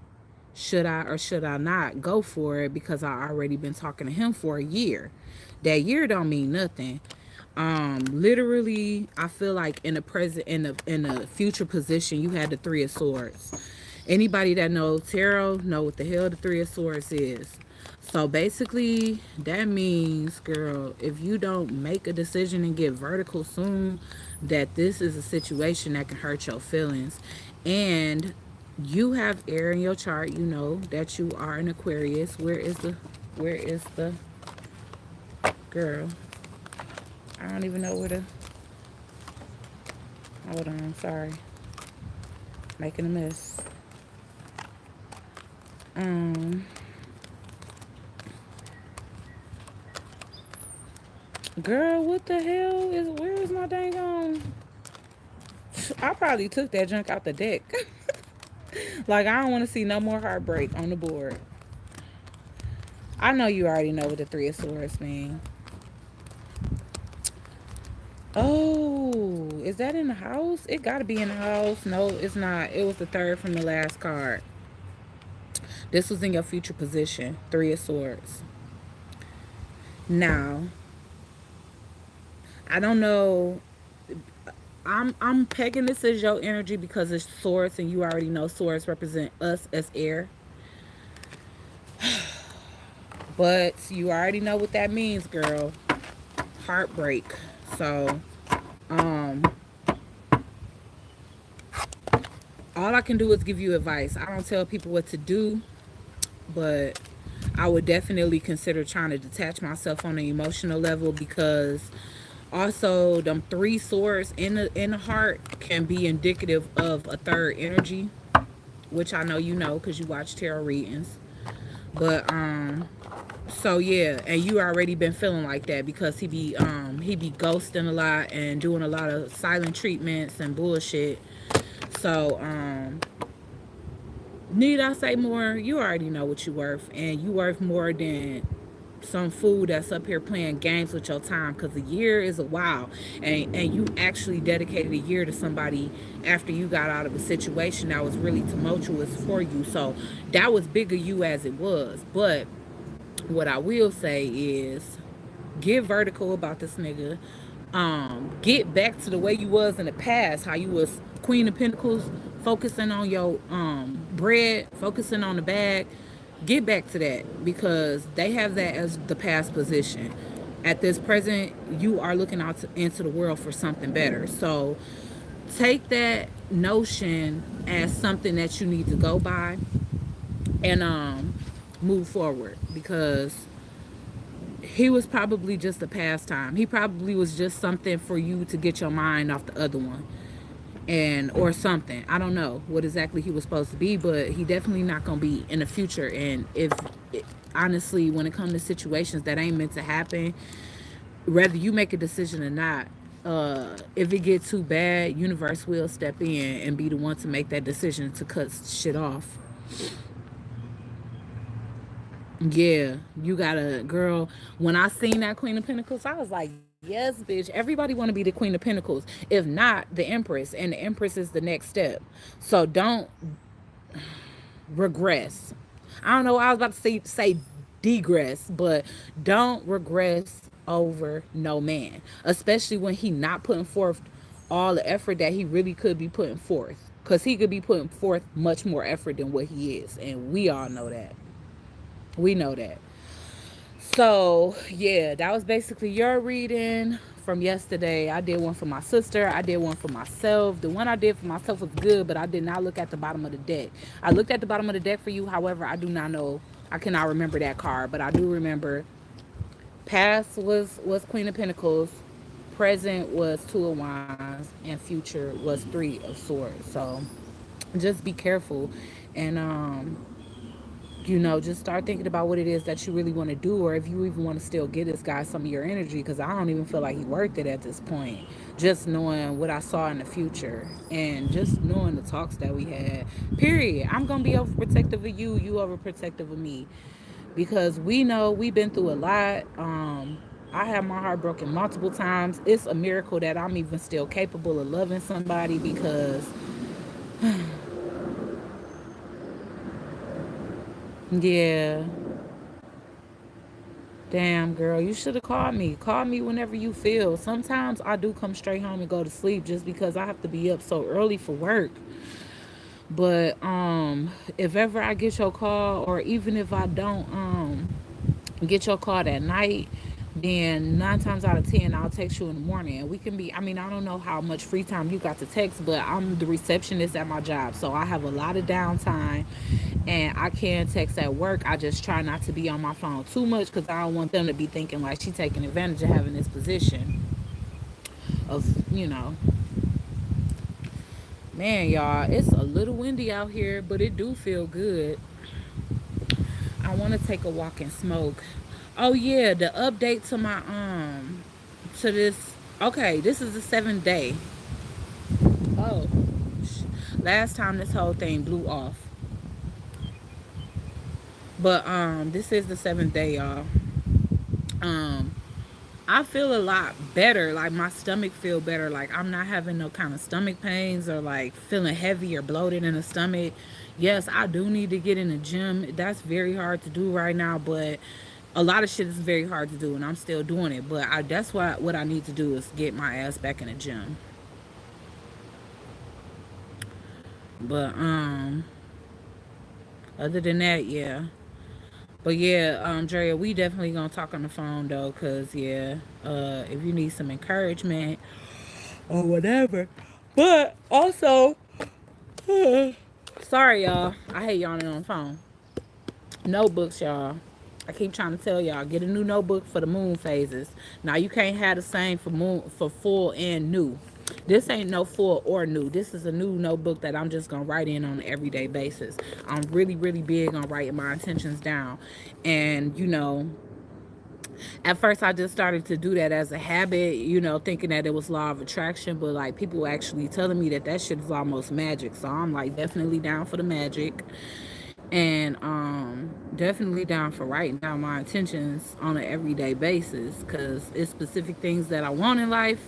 should I or should I not go for it, because I already been talking to him for a year. That year don't mean nothing. Literally, I feel like in the present, in the future position, you had the Three of Swords. Anybody that knows tarot know what the hell the Three of Swords is. So basically, that means, girl, if you don't make a decision and get vertical soon, that this is a situation that can hurt your feelings. And you have air in your chart. You know that you are an Aquarius. Where is the girl? I don't even know where to. Hold on, sorry. Making a mess. Girl, what the hell is, where is my dang on? I probably took that junk out the deck. Like, I don't want to see no more heartbreak on the board. I know you already know what the Three of Swords mean. Oh, is that in the house? It gotta be in the house. No, it's not. It was the third from the last card. This was in your future position. Three of Swords. Now, I don't know. I'm pegging this as your energy because it's swords, and you already know swords represent us as air. But you already know what that means, girl. Heartbreak. So, all I can do is give you advice. I don't tell people what to do, but I would definitely consider trying to detach myself on an emotional level, because also them three swords in the heart can be indicative of a third energy, which I know you know because you watch tarot readings. But so yeah, and you already been feeling like that because he be ghosting a lot and doing a lot of silent treatments and bullshit. So need I say more? You already know what you worth, and you worth more than some fool that's up here playing games with your time, because a year is a while, and you actually dedicated a year to somebody after you got out of a situation that was really tumultuous for you. So that was bigger you as it was. But what I will say is, get vertical about this nigga. Get back to the way you was in the past, how you was Queen of Pentacles, focusing on your bread, focusing on the bag. Get back to that, because they have that as the past position. At this present, you are looking out into the world for something better. So take that notion as something that you need to go by, and move forward, because he was probably just a pastime. He probably was just something for you to get your mind off the other one, and or something. I don't know what exactly he was supposed to be, but he definitely not gonna be in the future. And if honestly, when it comes to situations that ain't meant to happen, whether you make a decision or not, if it gets too bad, universe will step in and be the one to make that decision to cut shit off. Yeah, you gotta, girl. When I seen that Queen of Pentacles, I was like, yes, bitch. Everybody want to be the Queen of Pentacles. If not, the Empress, and the Empress is the next step. So don't regress. I don't know. I was about to say degress, but don't regress over no man, especially when he not putting forth all the effort that he really could be putting forth. Cause he could be putting forth much more effort than what he is, and we all know that. We know that. So, yeah, that was basically your reading from yesterday. I did one for my sister. I did one for myself. The one I did for myself was good, but I did not look at the bottom of the deck. I looked at the bottom of the deck for you. However, I do not know. I cannot remember that card, but I do remember past was Queen of Pentacles, present was Two of Wands, and future was Three of Swords. So, just be careful and just start thinking about what it is that you really want to do, or if you even want to still give this guy some of your energy, because I don't even feel like he worth it at this point. Just knowing what I saw in the future and just knowing the talks that we had. Period. I'm gonna be overprotective of you, you overprotective of me, because we know we've been through a lot. I have my heart broken multiple times. It's a miracle that I'm even still capable of loving somebody because yeah. Damn, girl, you should have called me. Call me whenever you feel. Sometimes I do come straight home and go to sleep just because I have to be up so early for work. But if ever I get your call, or even if I don't get your call at night, then 9 times out of 10 I'll text you in the morning. And we can be, I mean, I don't know how much free time you got to text, but I'm the receptionist at my job, so I have a lot of downtime, and I can text at work. I just try not to be on my phone too much because I don't want them to be thinking like she taking advantage of having this position of, man, y'all, it's a little windy out here, but it do feel good. I want to take a walk and smoke. Oh yeah, the update to my to this. Okay, this is the 7th day. Oh, last time this whole thing blew off, but this is the 7th day, y'all. Um, I feel a lot better. Like my stomach feel better. Like I'm not having no kind of stomach pains or like feeling heavy or bloated in the stomach. Yes, I do need to get in the gym. That's very hard to do right now, but a lot of shit is very hard to do, and I'm still doing it. But that's what I need to do is get my ass back in the gym. But other than that, yeah. But yeah, Drea, we definitely gonna talk on the phone though, cause yeah, if you need some encouragement or whatever. But also, sorry y'all, I hate yawning on the phone. Notebooks, y'all. I keep trying to tell y'all, get a new notebook for the moon phases. Now you can't have the same for full and new. This ain't no full or new. This is a new notebook that I'm just gonna write in on an everyday basis. I'm really, really big on writing my intentions down. And at first I just started to do that as a habit, thinking that it was law of attraction, but like people actually telling me that shit is almost magic. So I'm like definitely down for the magic, and definitely down for writing down my intentions on an everyday basis, because it's specific things that I want in life.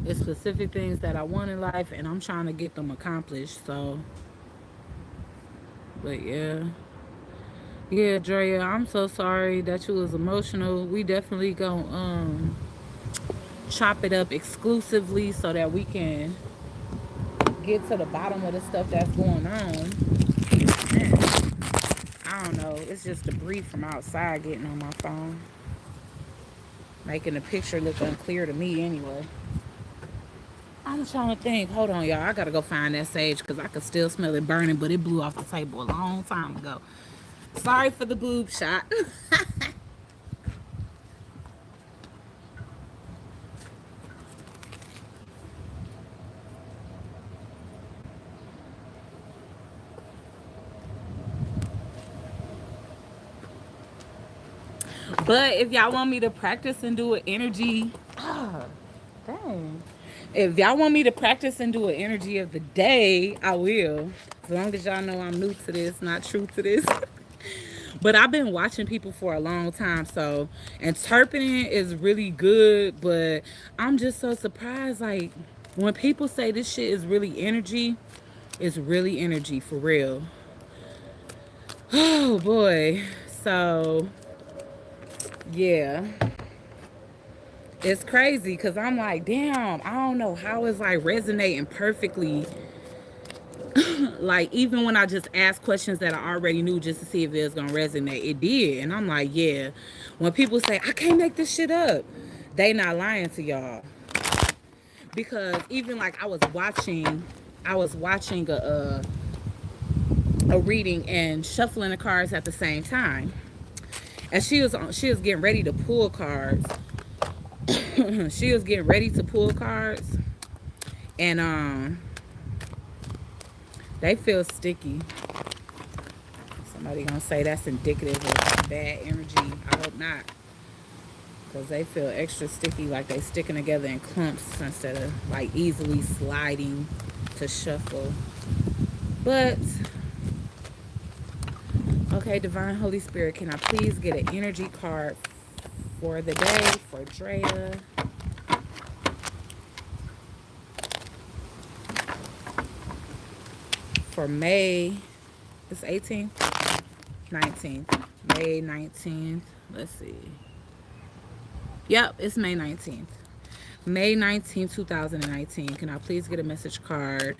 It's specific things that I want in life, and I'm trying to get them accomplished. So, but yeah. Yeah, Drea, I'm so sorry that you was emotional. We definitely gonna chop it up exclusively so that we can get to the bottom of the stuff that's going on. Man, I don't know. It's just debris from outside getting on my phone, making the picture look unclear to me anyway. I'm trying to think. Hold on, y'all. I gotta go find that sage because I could still smell it burning, but it blew off the table a long time ago. Sorry for the boob shot. But if y'all want me to practice and do an energy, dang, If y'all want me to practice and do an energy of the day, I will. As long as y'all know I'm new to this, not true to this. But I've been watching people for a long time, so interpreting is really good. But I'm just so surprised, like when people say this shit is really energy, it's really energy for real. Oh boy. So yeah, it's crazy because I'm like, damn, I don't know how it's like resonating perfectly. Like even when I just asked questions that I already knew just to see if it was gonna resonate, it did. And I'm like, yeah. When people say I can't make this shit up, they not lying to y'all. Because even like I was watching a reading and shuffling the cards at the same time. And she was getting ready to pull cards. She was getting ready to pull cards, and they feel sticky. Somebody gonna say that's indicative of bad energy. I hope not, because they feel extra sticky, like they sticking together in clumps instead of like easily sliding to shuffle. But okay, Divine Holy Spirit, can I please get an energy card for the day for Drea? For May, it's 18th, 19th, May 19th. Let's see. Yep, it's May 19th. May 19th, 2019. Can I please get a message card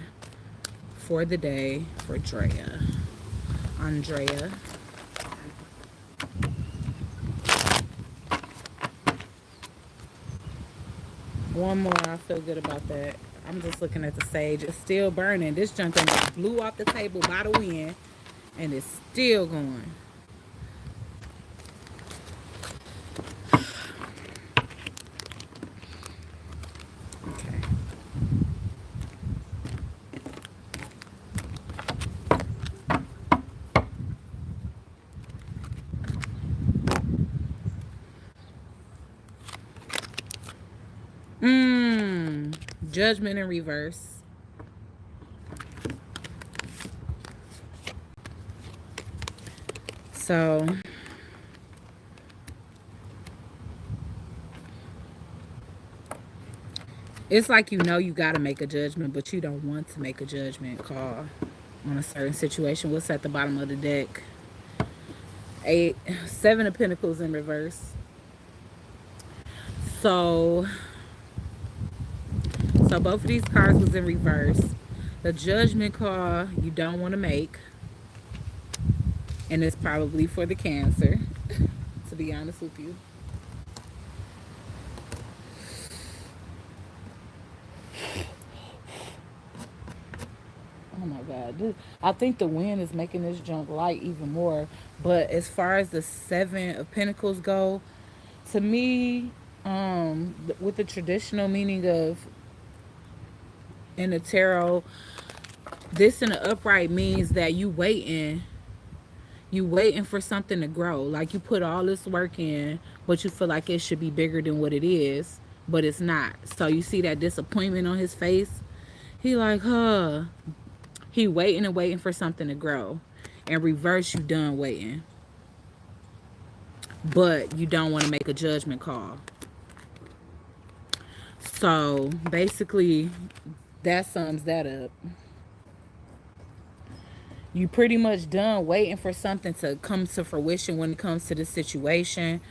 for the day for Drea? Andrea. One more. I feel good about that. I'm just looking at the sage. It's still burning. This junk blew off the table by the wind, and it's still going. Okay. Judgment in reverse. So it's like you got to make a judgment, but you don't want to make a judgment call on a certain situation. What's at the bottom of the deck? Seven of Pentacles in reverse. So both of these cards was in reverse. The judgment call you don't want to make, and it's probably for the Cancer, to be honest with you. Oh my God. I think the wind is making this junk light even more. But as far as the Seven of Pentacles go, to me, with the traditional meaning of in the tarot, this in the upright means that you waiting for something to grow. Like you put all this work in, but you feel like it should be bigger than what it is, but it's not. So you see that disappointment on his face. He like, huh. He waiting and waiting for something to grow. In reverse, you done waiting. But you don't want to make a judgment call. So basically, that sums that up. You pretty much done waiting for something to come to fruition when it comes to this situation.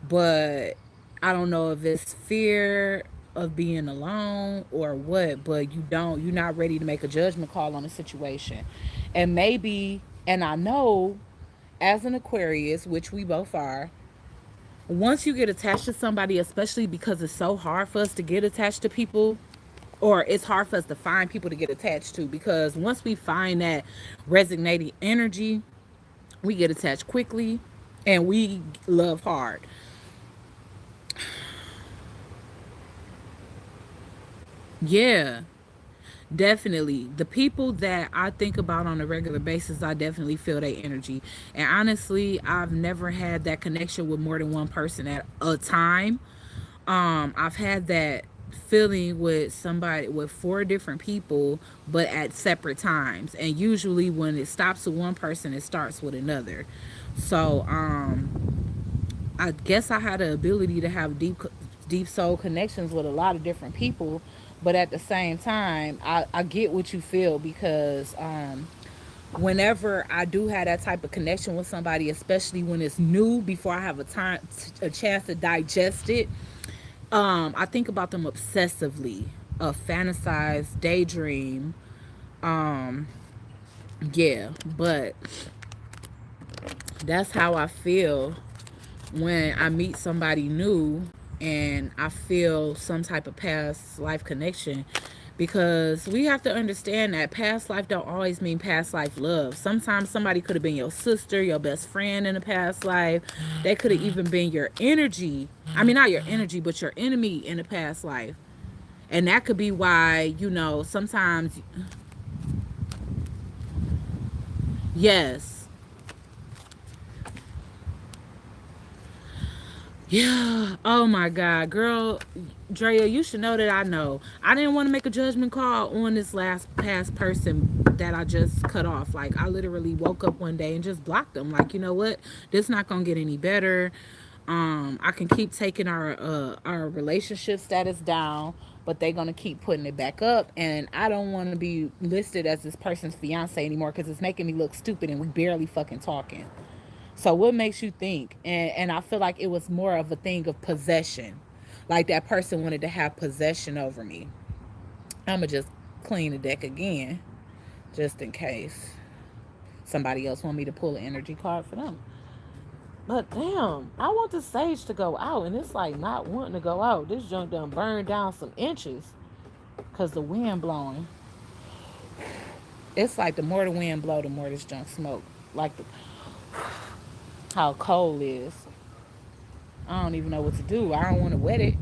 But I don't know if it's fear of being alone or what, but you're not ready to make a judgment call on a situation. And maybe, and I know as an Aquarius, which we both are, once you get attached to somebody, especially because it's so hard for us to get attached to people, or it's hard for us to find people to get attached to, because once we find that resonating energy, we get attached quickly and we love hard. Yeah, definitely. The people that I think about on a regular basis, I definitely feel their energy. And honestly, I've never had that connection with more than one person at a time. I've had feeling with somebody, with 4 different people, but at separate times. And usually when it stops with one person, it starts with another. So I guess I had the ability to have deep soul connections with a lot of different people, but at the same time, I get what you feel, because whenever I do have that type of connection with somebody, especially when it's new, before I have a chance to digest it, I think about them obsessively, fantasize, daydream. Um, yeah, but that's how I feel when I meet somebody new and I feel some type of past life connection, because we have to understand that past life don't always mean past life love. Sometimes somebody could have been your sister, your best friend in a past life. They could have even been your energy. I mean, not your energy, but your enemy in a past life. And that could be why, sometimes, yes. Yeah. Oh my God, girl, Drea, you should know that I know. I didn't want to make a judgment call on this last past person that I just cut off. Like, I literally woke up one day and just blocked them. Like, you know what? This not gonna get any better. I can keep taking our relationship status down, but they're gonna keep putting it back up, and I don't want to be listed as this person's fiance anymore, because it's making me look stupid and we barely fucking talking. So what makes you think? And I feel like it was more of a thing of possession. Like that person wanted to have possession over me. I'ma just clean the deck again, just in case somebody else want me to pull an energy card for them. But damn, I want the sage to go out, and it's like not wanting to go out. This junk done burned down some inches because the wind blowing. It's like the more the wind blow, the more this junk smoke. Like how cold is. I don't even know what to do. I don't want to wet it,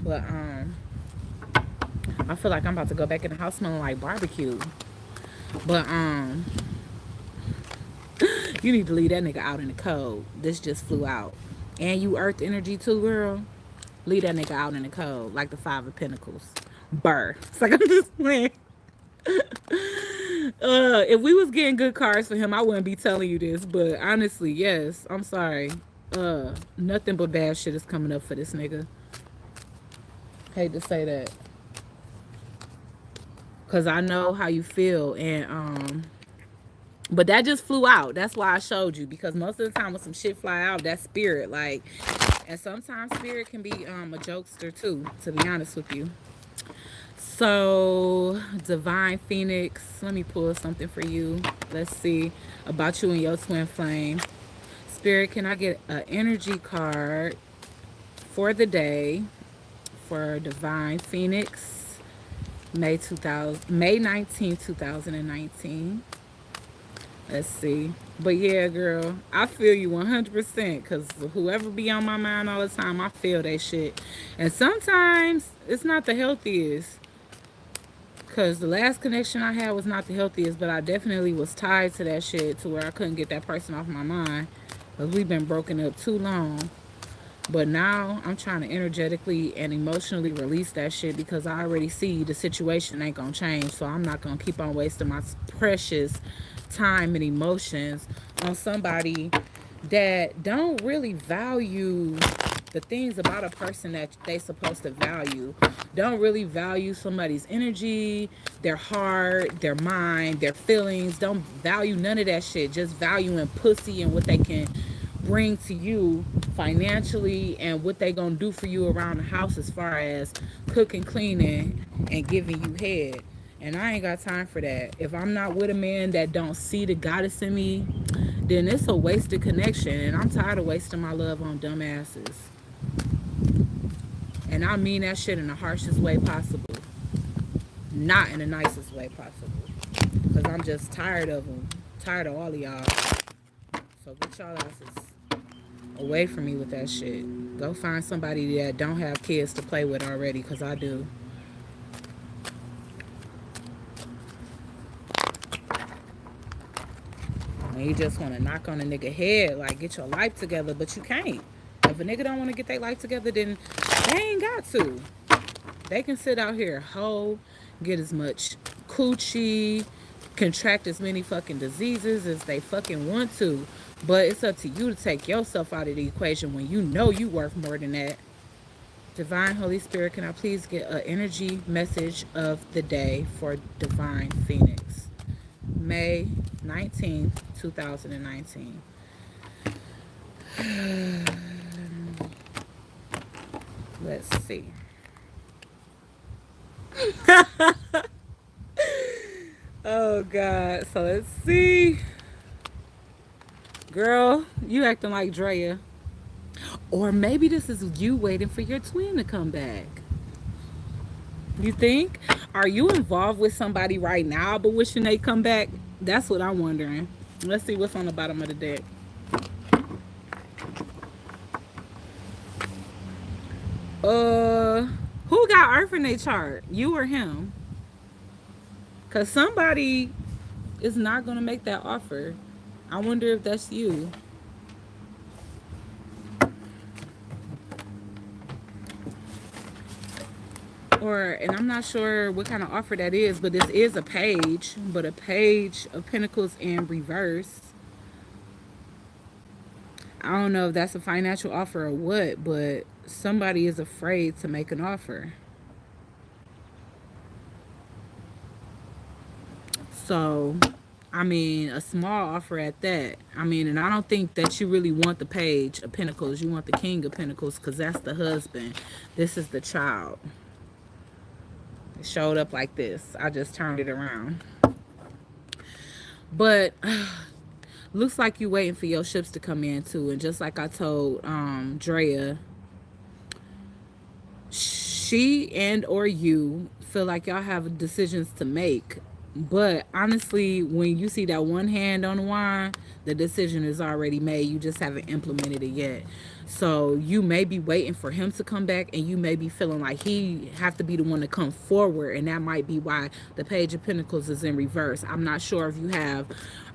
but I feel like I'm about to go back in the house smelling like barbecue. But you need to leave that nigga out in the cold. This just flew out. And you earth energy too, girl. Leave that nigga out in the cold, like the Five of Pentacles. Burr. It's like I'm just playing. If we was getting good cards for him, I wouldn't be telling you this. But honestly, yes. I'm sorry. Nothing but bad shit is coming up for this nigga. Hate to say that. Cause I know how you feel, and but that just flew out. That's why I showed you, because most of the time when some shit fly out, that's spirit. Like, and sometimes spirit can be a jokester too, to be honest with you. So, Divine Phoenix, let me pull something for you. Let's see about you and your twin flame. Spirit, can I get an energy card for the day for Divine Phoenix, May 19, 2019. Let's see. But yeah, girl, I feel you 100%, because whoever be on my mind all the time, I feel that shit. And sometimes it's not the healthiest, because the last connection I had was not the healthiest, but I definitely was tied to that shit to where I couldn't get that person off my mind, because we've been broken up too long. But now I'm trying to energetically and emotionally release that shit, because I already see the situation ain't gonna change. So I'm not gonna keep on wasting my precious time and emotions on somebody that don't really value the things about a person that they supposed to value. Don't really value somebody's energy, their heart, their mind, their feelings. Don't value none of that shit. Just valuing pussy and what they can bring to you financially, and what they gonna do for you around the house as far as cooking, cleaning, and giving you head. And I ain't got time for that. If I'm not with a man that don't see the goddess in me, then it's a wasted connection. And I'm tired of wasting my love on dumbasses. And I mean that shit in the harshest way possible, not in the nicest way possible. Because I'm just tired of them. Tired of all of y'all. So get y'all asses away from me with that shit. Go find somebody that don't have kids to play with already, because I do. And you just want to knock on a nigga head, like, get your life together, but you can't. If a nigga don't want to get their life together, then they ain't got to. They can sit out here whole, get as much coochie, contract as many fucking diseases as they fucking want to. But it's up to you to take yourself out of the equation when you know you worth more than that. Divine Holy Spirit, can I please get an energy message of the day for Divine Phoenix? May 19th, 2019. Let's see. Oh, God. So let's see. Girl, you acting like Drea. Or maybe this is you waiting for your twin to come back. You think? Are you involved with somebody right now but wishing they come back? That's what I'm wondering. Let's see what's on the bottom of the deck. Who got Earth in their chart? You or him? Because somebody is not going to make that offer. I wonder if that's you. And I'm not sure what kind of offer that is, but this is a page, but a page of pentacles in reverse. I don't know if that's a financial offer or what, but somebody is afraid to make an offer. So, I mean, a small offer at that. I mean, and I don't think that you really want the page of pentacles. You want the king of pentacles because that's the husband. This is the child. It showed up like this. I just turned it around. But looks like you waiting for your ships to come in too. And just like I told Drea, she and or you feel like y'all have decisions to make. But honestly, when you see that one hand on the wine, the decision is already made. You just haven't implemented it yet. So you may be waiting for him to come back, and you may be feeling like he have to be the one to come forward, and that might be why the Page of Pentacles is in reverse. I'm not sure if you have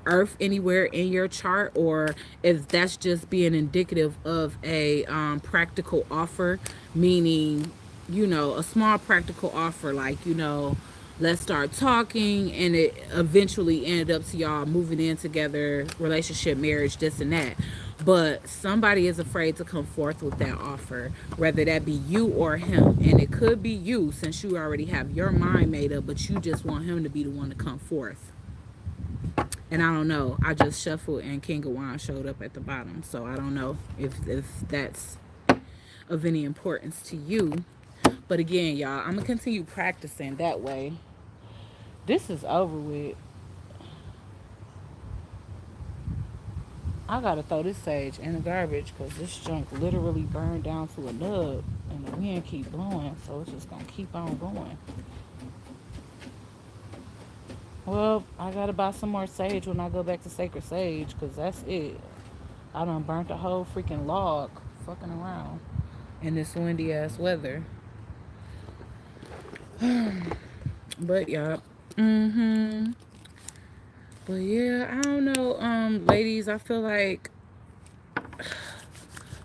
Earth anywhere in your chart, or if that's just being indicative of a practical offer, meaning, you know, a small practical offer, like, you know, let's start talking, and it eventually ended up to y'all moving in together, relationship, marriage, this and that. But somebody is afraid to come forth with that offer, whether that be you or him. And it could be you, since you already have your mind made up, but you just want him to be the one to come forth. And I don't know, I just shuffled and King of Wands showed up at the bottom, so I don't know if that's of any importance to you. But again, y'all, I'm gonna continue practicing that way. This is over with. I gotta throw this sage in the garbage because this junk literally burned down to a nub, and the wind keep blowing, so it's just gonna keep on going. Well, I gotta buy some more sage when I go back to Sacred Sage, because that's it. I done burnt a whole freaking log fucking around in this windy ass weather. But yeah. But yeah, I don't know, ladies, I feel like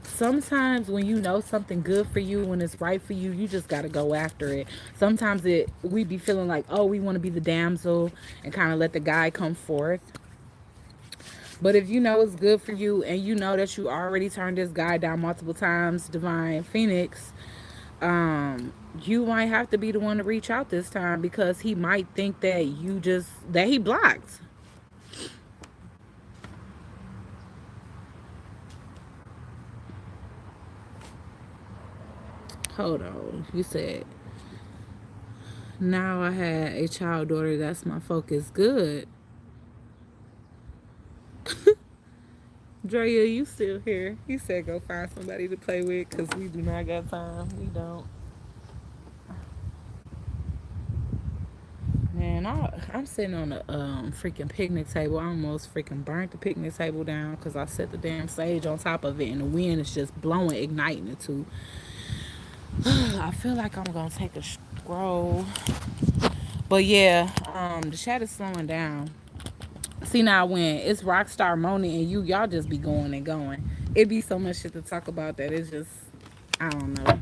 sometimes when you know something good for you, when it's right for you, you just gotta go after it. Sometimes we be feeling like, oh, we want to be the damsel and kind of let the guy come forth. But if you know it's good for you, and you know that you already turned this guy down multiple times, Divine Phoenix, you might have to be the one to reach out this time, because he might think that that he blocked. Hold on. You said, now I had a child daughter. That's my focus. Good. Drea, you still here? He said go find somebody to play with, because we do not got time. We don't. Man, I'm sitting on a freaking picnic table. I almost freaking burnt the picnic table down because I set the damn sage on top of it, and the wind is just blowing, igniting it too. I feel like I'm gonna take a scroll. But yeah, the chat is slowing down. See, now when it's Rockstar Moni and y'all just be going and going. It be so much shit to talk about that it's just, I don't know.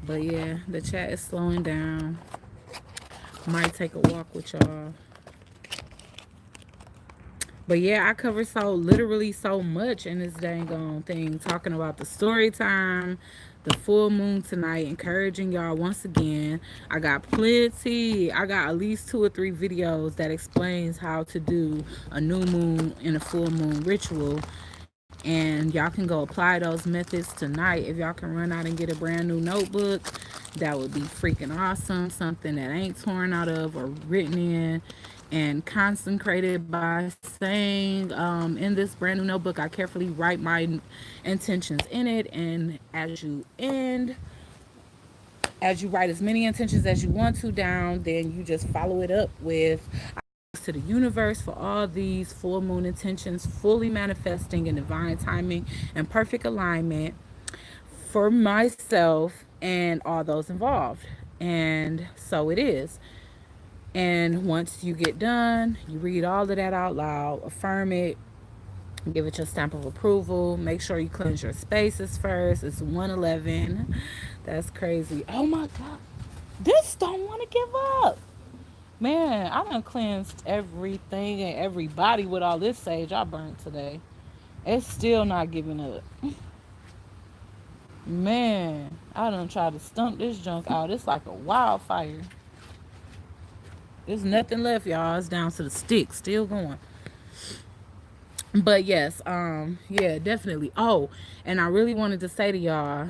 But yeah, the chat is slowing down. Might take a walk with y'all. But yeah, I cover so literally so much in this dang on thing, talking about the story time, the full moon tonight, encouraging y'all once again. I got plenty. I got at least 2 or 3 videos that explains how to do a new moon and a full moon ritual. And y'all can go apply those methods tonight. If y'all can run out and get a brand new notebook, that would be freaking awesome. Something that ain't torn out of or written in and consecrated by saying, in this brand new notebook, I carefully write my intentions in it. And as you write as many intentions as you want to down, then you just follow it up with to the universe for all these full moon intentions fully manifesting in divine timing and perfect alignment for myself and all those involved. And so it is. And once you get done, you read all of that out loud, affirm it, give it your stamp of approval. Make sure you cleanse your spaces first. It's 111. That's crazy. Oh my God. This don't want to give up. Man, I done cleansed everything and everybody with all this sage I burnt today. It's still not giving up. Man, I done tried to stump this junk out. It's like a wildfire. There's nothing left, y'all. It's down to the stick, still going. But yes, yeah, definitely. Oh, and I really wanted to say to y'all,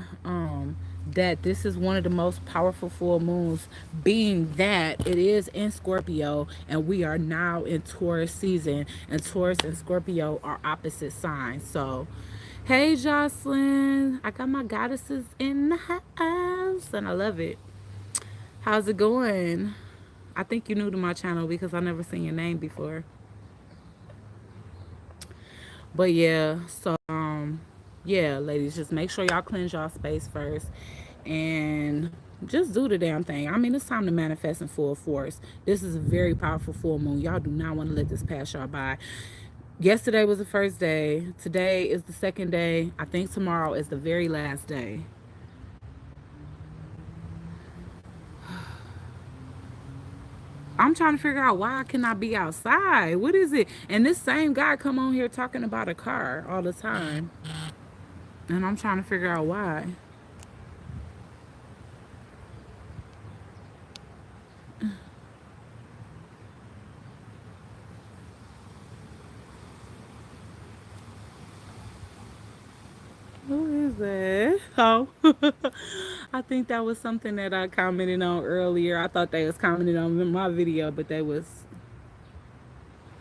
that this is one of the most powerful full moons, being that it is in Scorpio and we are now in Taurus season, and Taurus and Scorpio are opposite signs. So hey Jocelyn, I got my goddesses in the house and I love it. How's it going? I think you're new to my channel because I never seen your name before. But yeah, so yeah, ladies, just make sure y'all cleanse y'all space first and just do the damn thing. I mean, it's time to manifest in full force. This is a very powerful full moon. Y'all do not want to let this pass y'all by. Yesterday was the first day. Today is the second day. I think tomorrow is the very last day. I'm trying to figure out why I cannot be outside. What is it? And this same guy come on here talking about a car all the time. And I'm trying to figure out why. Who is that? Oh, I think that was something that I commented on earlier. I thought they was commenting on my video, but they was.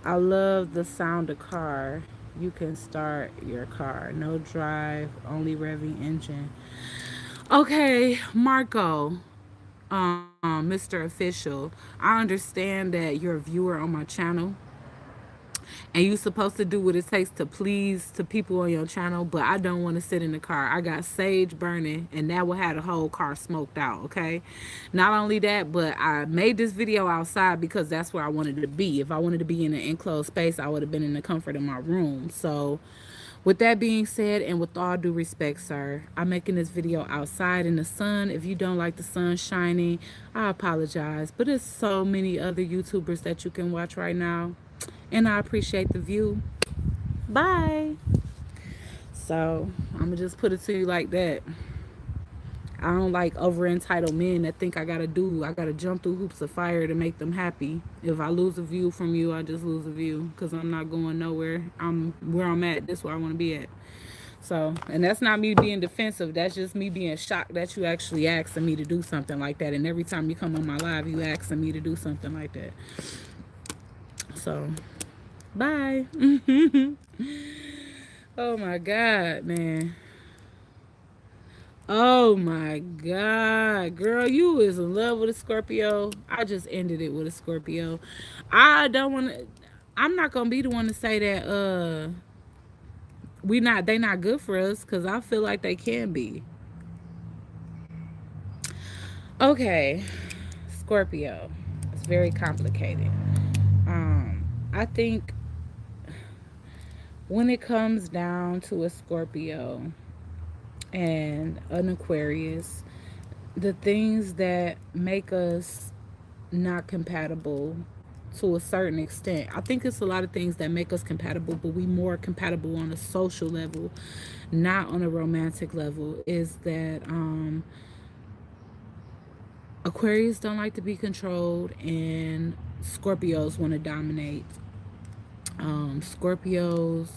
I love the sound of car. You can start your car. No drive, only revving engine. Okay, Marco, Mr. Official, I understand that you're a viewer on my channel and you're supposed to do what it takes to please the people on your channel, but I don't want to sit in the car. I got sage burning and that will have the whole car smoked out. Okay, not only that, but I made this video outside because that's where I wanted to be. If I wanted to be in an enclosed space, I would have been in the comfort of my room. So with that being said, and with all due respect, sir, I'm making this video outside in the sun. If you don't like the sun shining, I apologize, but there's so many other YouTubers that you can watch right now, and I appreciate the view. Bye. So I'm gonna just put it to you like that. I don't like over entitled men that think I gotta jump through hoops of fire to make them happy. If I lose a view from you, I just lose a view because I'm not going nowhere. I'm where I'm at. That's where I want to be at. So, and that's not me being defensive. That's just me being shocked that you actually asking me to do something like that. And every time you come on my live, you asking me to do something like that. So, bye. Oh my God, man. Oh my God, girl, you is in love with a Scorpio. I just ended it with a Scorpio. I don't want to. I'm not gonna be the one to say that they not good for us, because I feel like they can be. Okay, Scorpio. It's very complicated. I think when it comes down to a Scorpio and an Aquarius, the things that make us not compatible to a certain extent. I think it's a lot of things that make us compatible, but we more compatible on a social level, not on a romantic level. Is that Aquarius don't like to be controlled, and Scorpios want to dominate. Scorpios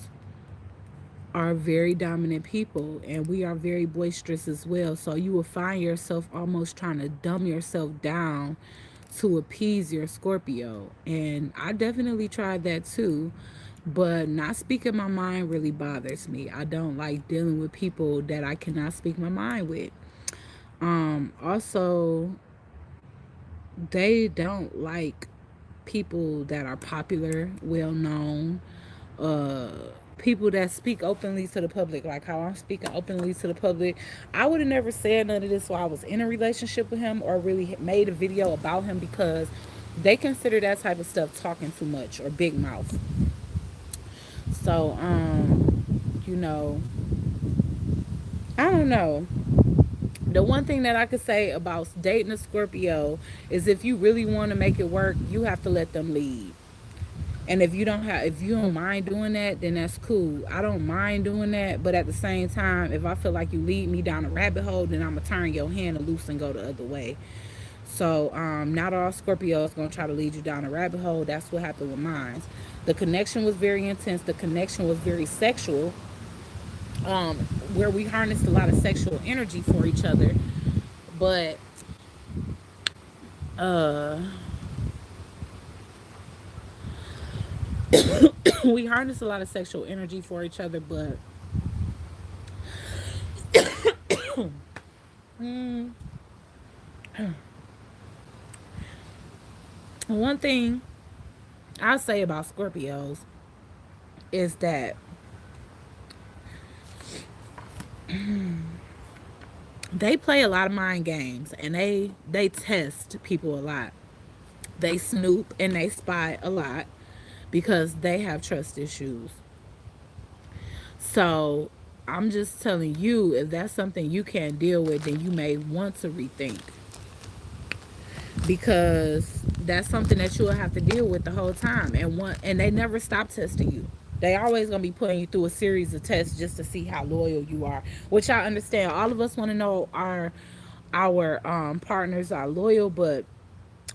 are very dominant people, and we are very boisterous as well. So you will find yourself almost trying to dumb yourself down to appease your Scorpio. And I definitely tried that too. But not speaking my mind really bothers me. I don't like dealing with people that I cannot speak my mind with. Also, they don't like people that are popular, well known, uh people that speak openly to the public, like how I'm speaking openly to the public. I would have never said none of this while I was in a relationship with him, or really made a video about him, because they consider that type of stuff talking too much or big mouth. So you know, I don't know. The one thing that I could say about dating a Scorpio is, if you really want to make it work, you have to let them lead. And if you don't mind doing that, then that's cool. I don't mind doing that, but at the same time, if I feel like you lead me down a rabbit hole, then I'm gonna turn your hand loose and go the other way. So not all Scorpios gonna try to lead you down a rabbit hole. That's what happened with mine. The connection was very intense. The connection was very sexual, um, where we harnessed a lot of sexual energy for each other. But uh, we harnessed a lot of sexual energy for each other. But one thing I'll say about Scorpios is that they play a lot of mind games, and they test people a lot. They snoop and they spy a lot because they have trust issues. So I'm just telling you, if that's something you can't deal with, then you may want to rethink, because that's something that you'll have to deal with the whole time. And they never stop testing you. They always gonna be putting you through a series of tests just to see how loyal you are. Which I understand. All of us want to know our partners are loyal, but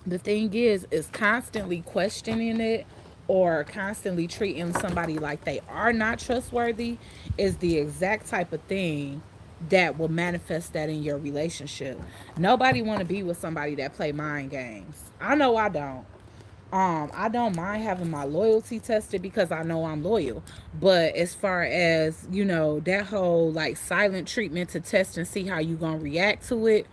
the thing is constantly questioning it, or constantly treating somebody like they are not trustworthy, is the exact type of thing that will manifest that in your relationship. Nobody want to be with somebody that play mind games. I know I don't. I don't mind having my loyalty tested because I know I'm loyal. But as far as, that whole like silent treatment to test and see how you gonna react to it,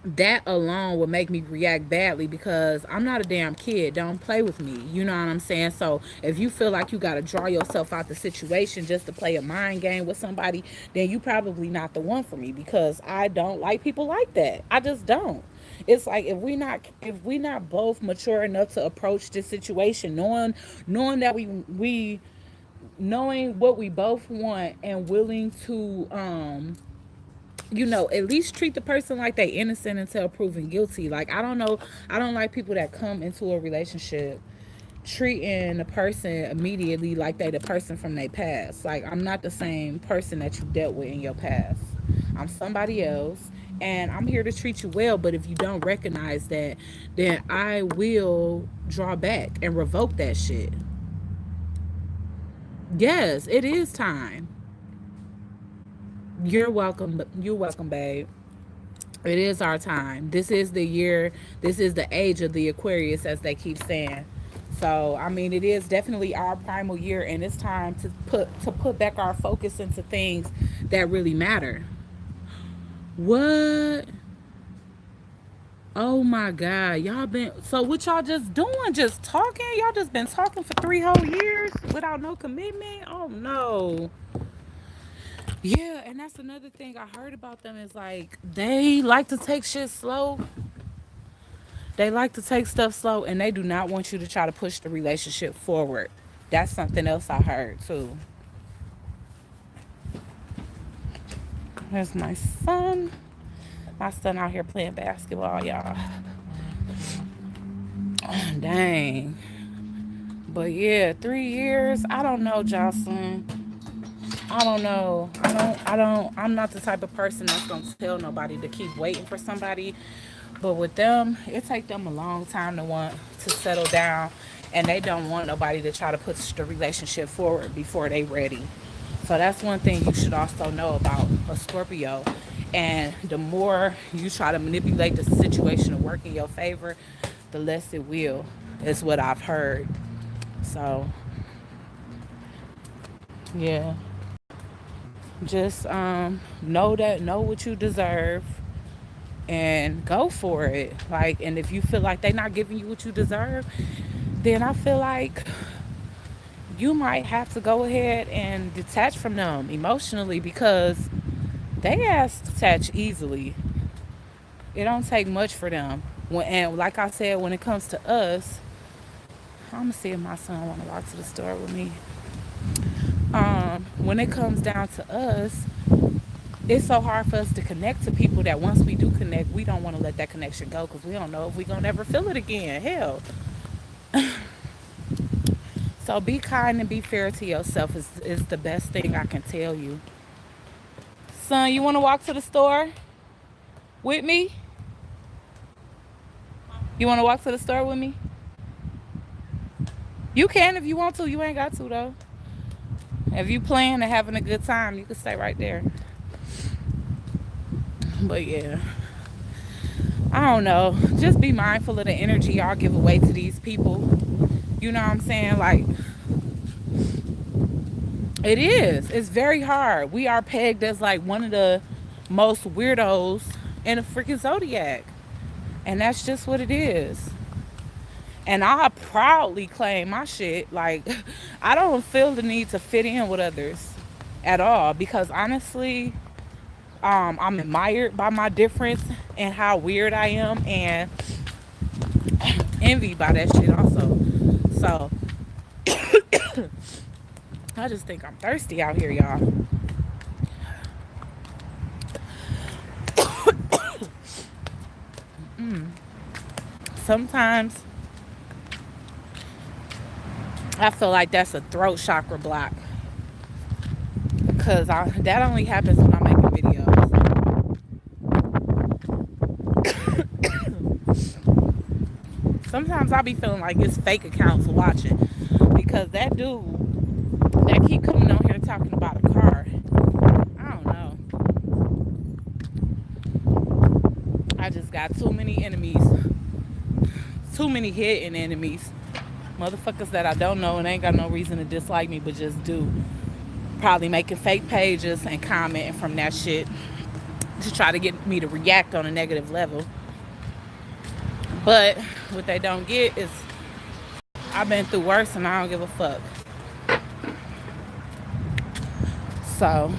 that alone would make me react badly, because I'm not a damn kid. Don't play with me. You know what I'm saying? So if you feel like you got to draw yourself out the situation just to play a mind game with somebody, then you probably not the one for me, because I don't like people like that. I just don't. It's like, if we not both mature enough to approach this situation, knowing that we knowing what we both want, and willing to at least treat the person like they innocent until proven guilty. Like, I don't know, I don't like people that come into a relationship treating the person immediately like they the person from their past. Like, I'm not the same person that you dealt with in your past. I'm somebody else, and I'm here to treat you well. But if you don't recognize that, then I will draw back and revoke that shit. Yes, it is time. You're welcome. You're welcome, babe. It is our time. This is the year, this is the age of the Aquarius, as they keep saying. So, I mean, it is definitely our primal year, and it's time to put back our focus into things that really matter. What? Oh my God. Y'all been, so what y'all just doing? Just talking? Y'all just been talking for 3 whole years without no commitment? Oh no. Yeah, and that's another thing I heard about them, is like they like to take shit slow. They like to take stuff slow, and they do not want you to try to push the relationship forward. That's something else I heard too. There's my son. My son out here playing basketball, y'all. Dang. But yeah, 3 years. I don't know, Jocelyn. I don't know. I'm not the type of person that's gonna tell nobody to keep waiting for somebody. But with them, it take them a long time to want to settle down, and they don't want nobody to try to push the relationship forward before they ready. So that's one thing you should also know about a Scorpio. And the more you try to manipulate the situation to work in your favor, the less it will, is what I've heard. So yeah, just know what you deserve and go for it. Like, and if you feel like they're not giving you what you deserve, then I feel like you might have to go ahead and detach from them emotionally, because they ass detach easily. It don't take much for them. And like I said, when it comes to us, I'm gonna see if my son want to walk to the store with me. When it comes down to us, it's so hard for us to connect to people that once we do connect, we don't want to let that connection go, because we don't know if we're gonna ever feel it again. Hell. So be kind and be fair to yourself is the best thing I can tell you. Son, you want to walk to the store with me? You want to walk to the store with me? You can if you want to. You ain't got to, though. If you plan and having a good time, you can stay right there. But yeah, I don't know. Just be mindful of the energy y'all give away to these people. You know what I'm saying? Like, it is. It's very hard. We are pegged as like one of the most weirdos in the freaking zodiac. And that's just what it is. And I proudly claim my shit. Like, I don't feel the need to fit in with others at all, because honestly, I'm admired by my difference and how weird I am, and envied by that shit also. So I just think I'm thirsty out here, y'all. Sometimes I feel like that's a throat chakra block, because that only happens when I'm making videos. Sometimes I be feeling like it's fake accounts watching, because that dude that keep coming on here talking about a car, I don't know. I just got too many enemies, too many hidden enemies, motherfuckers that I don't know and ain't got no reason to dislike me, but just do. Probably making fake pages and commenting from that shit to try to get me to react on a negative level. But what they don't get is I've been through worse and I don't give a fuck. So,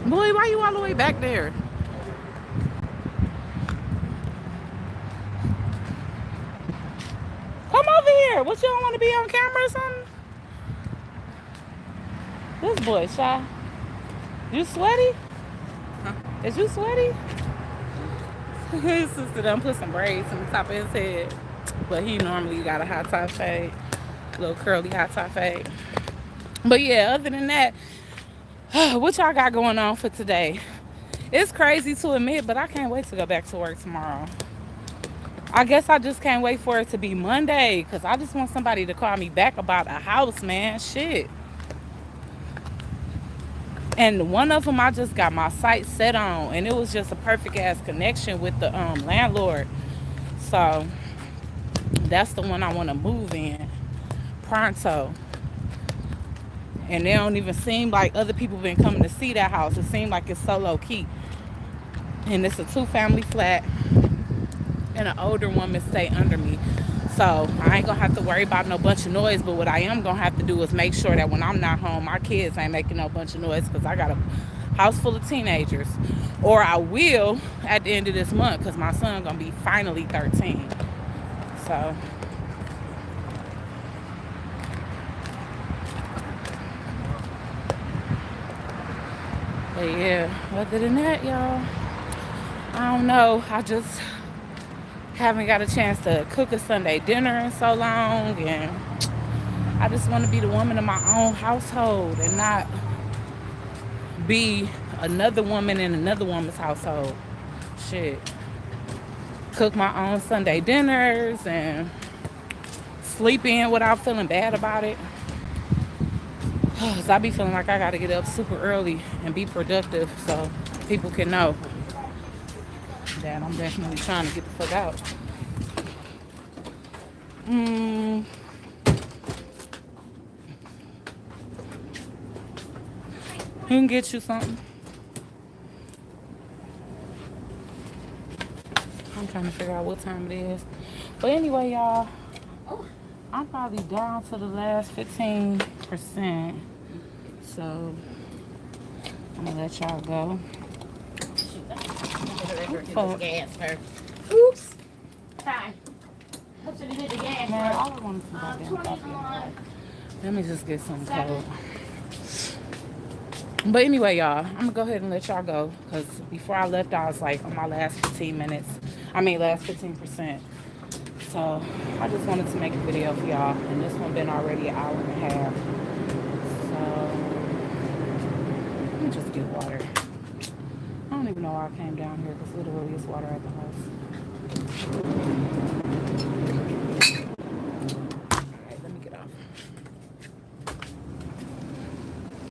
boy, why you all the way back there? Come over here. What, you don't want to be on camera or something? This boy shy. You sweaty? Huh? Is you sweaty? His sister done put some braids on the top of his head, but he normally got a high top fade, little curly high top fade. But yeah, other than that, what y'all got going on for today? It's crazy to admit, but I can't wait to go back to work tomorrow. I guess I just can't wait for it to be Monday, because I just want somebody to call me back about a house, man. Shit. And one of them I just got my sights set on, and it was just a perfect ass connection with the landlord. So that's the one I want to move in pronto. And they don't even seem like other people been coming to see that house. It seems like it's so low key. And it's a 2-family flat, and an older woman stay under me. So I ain't gonna have to worry about no bunch of noise, but what I am gonna have to do is make sure that when I'm not home, my kids ain't making no bunch of noise, because I got a house full of teenagers. Or I will at the end of this month, because my son gonna be finally 13. So But yeah, other than that, y'all, I don't know. I just haven't got a chance to cook a Sunday dinner in so long, and I just want to be the woman in my own household and not be another woman in another woman's household. Shit. Cook my own Sunday dinners and sleep in without feeling bad about it. Cause I be feeling like I gotta get up super early and be productive so people can know that I'm definitely trying to get the fuck out. He can get you something. I'm trying to figure out what time it is. But anyway, y'all, I'm probably down to the last 15%. So I'm gonna let y'all go. Fuck. Oops. Hi. I should have hit the gas. Man, all I want is some goddamn coffee. Let me just get some cold. But anyway, y'all, I'm gonna go ahead and let y'all go because before I left, I was like on my last 15 minutes. I mean, last 15%. So I just wanted to make a video for y'all, and this one been already an hour and a half. So let me just get water. I don't even know why I came down here because literally it's water at the house.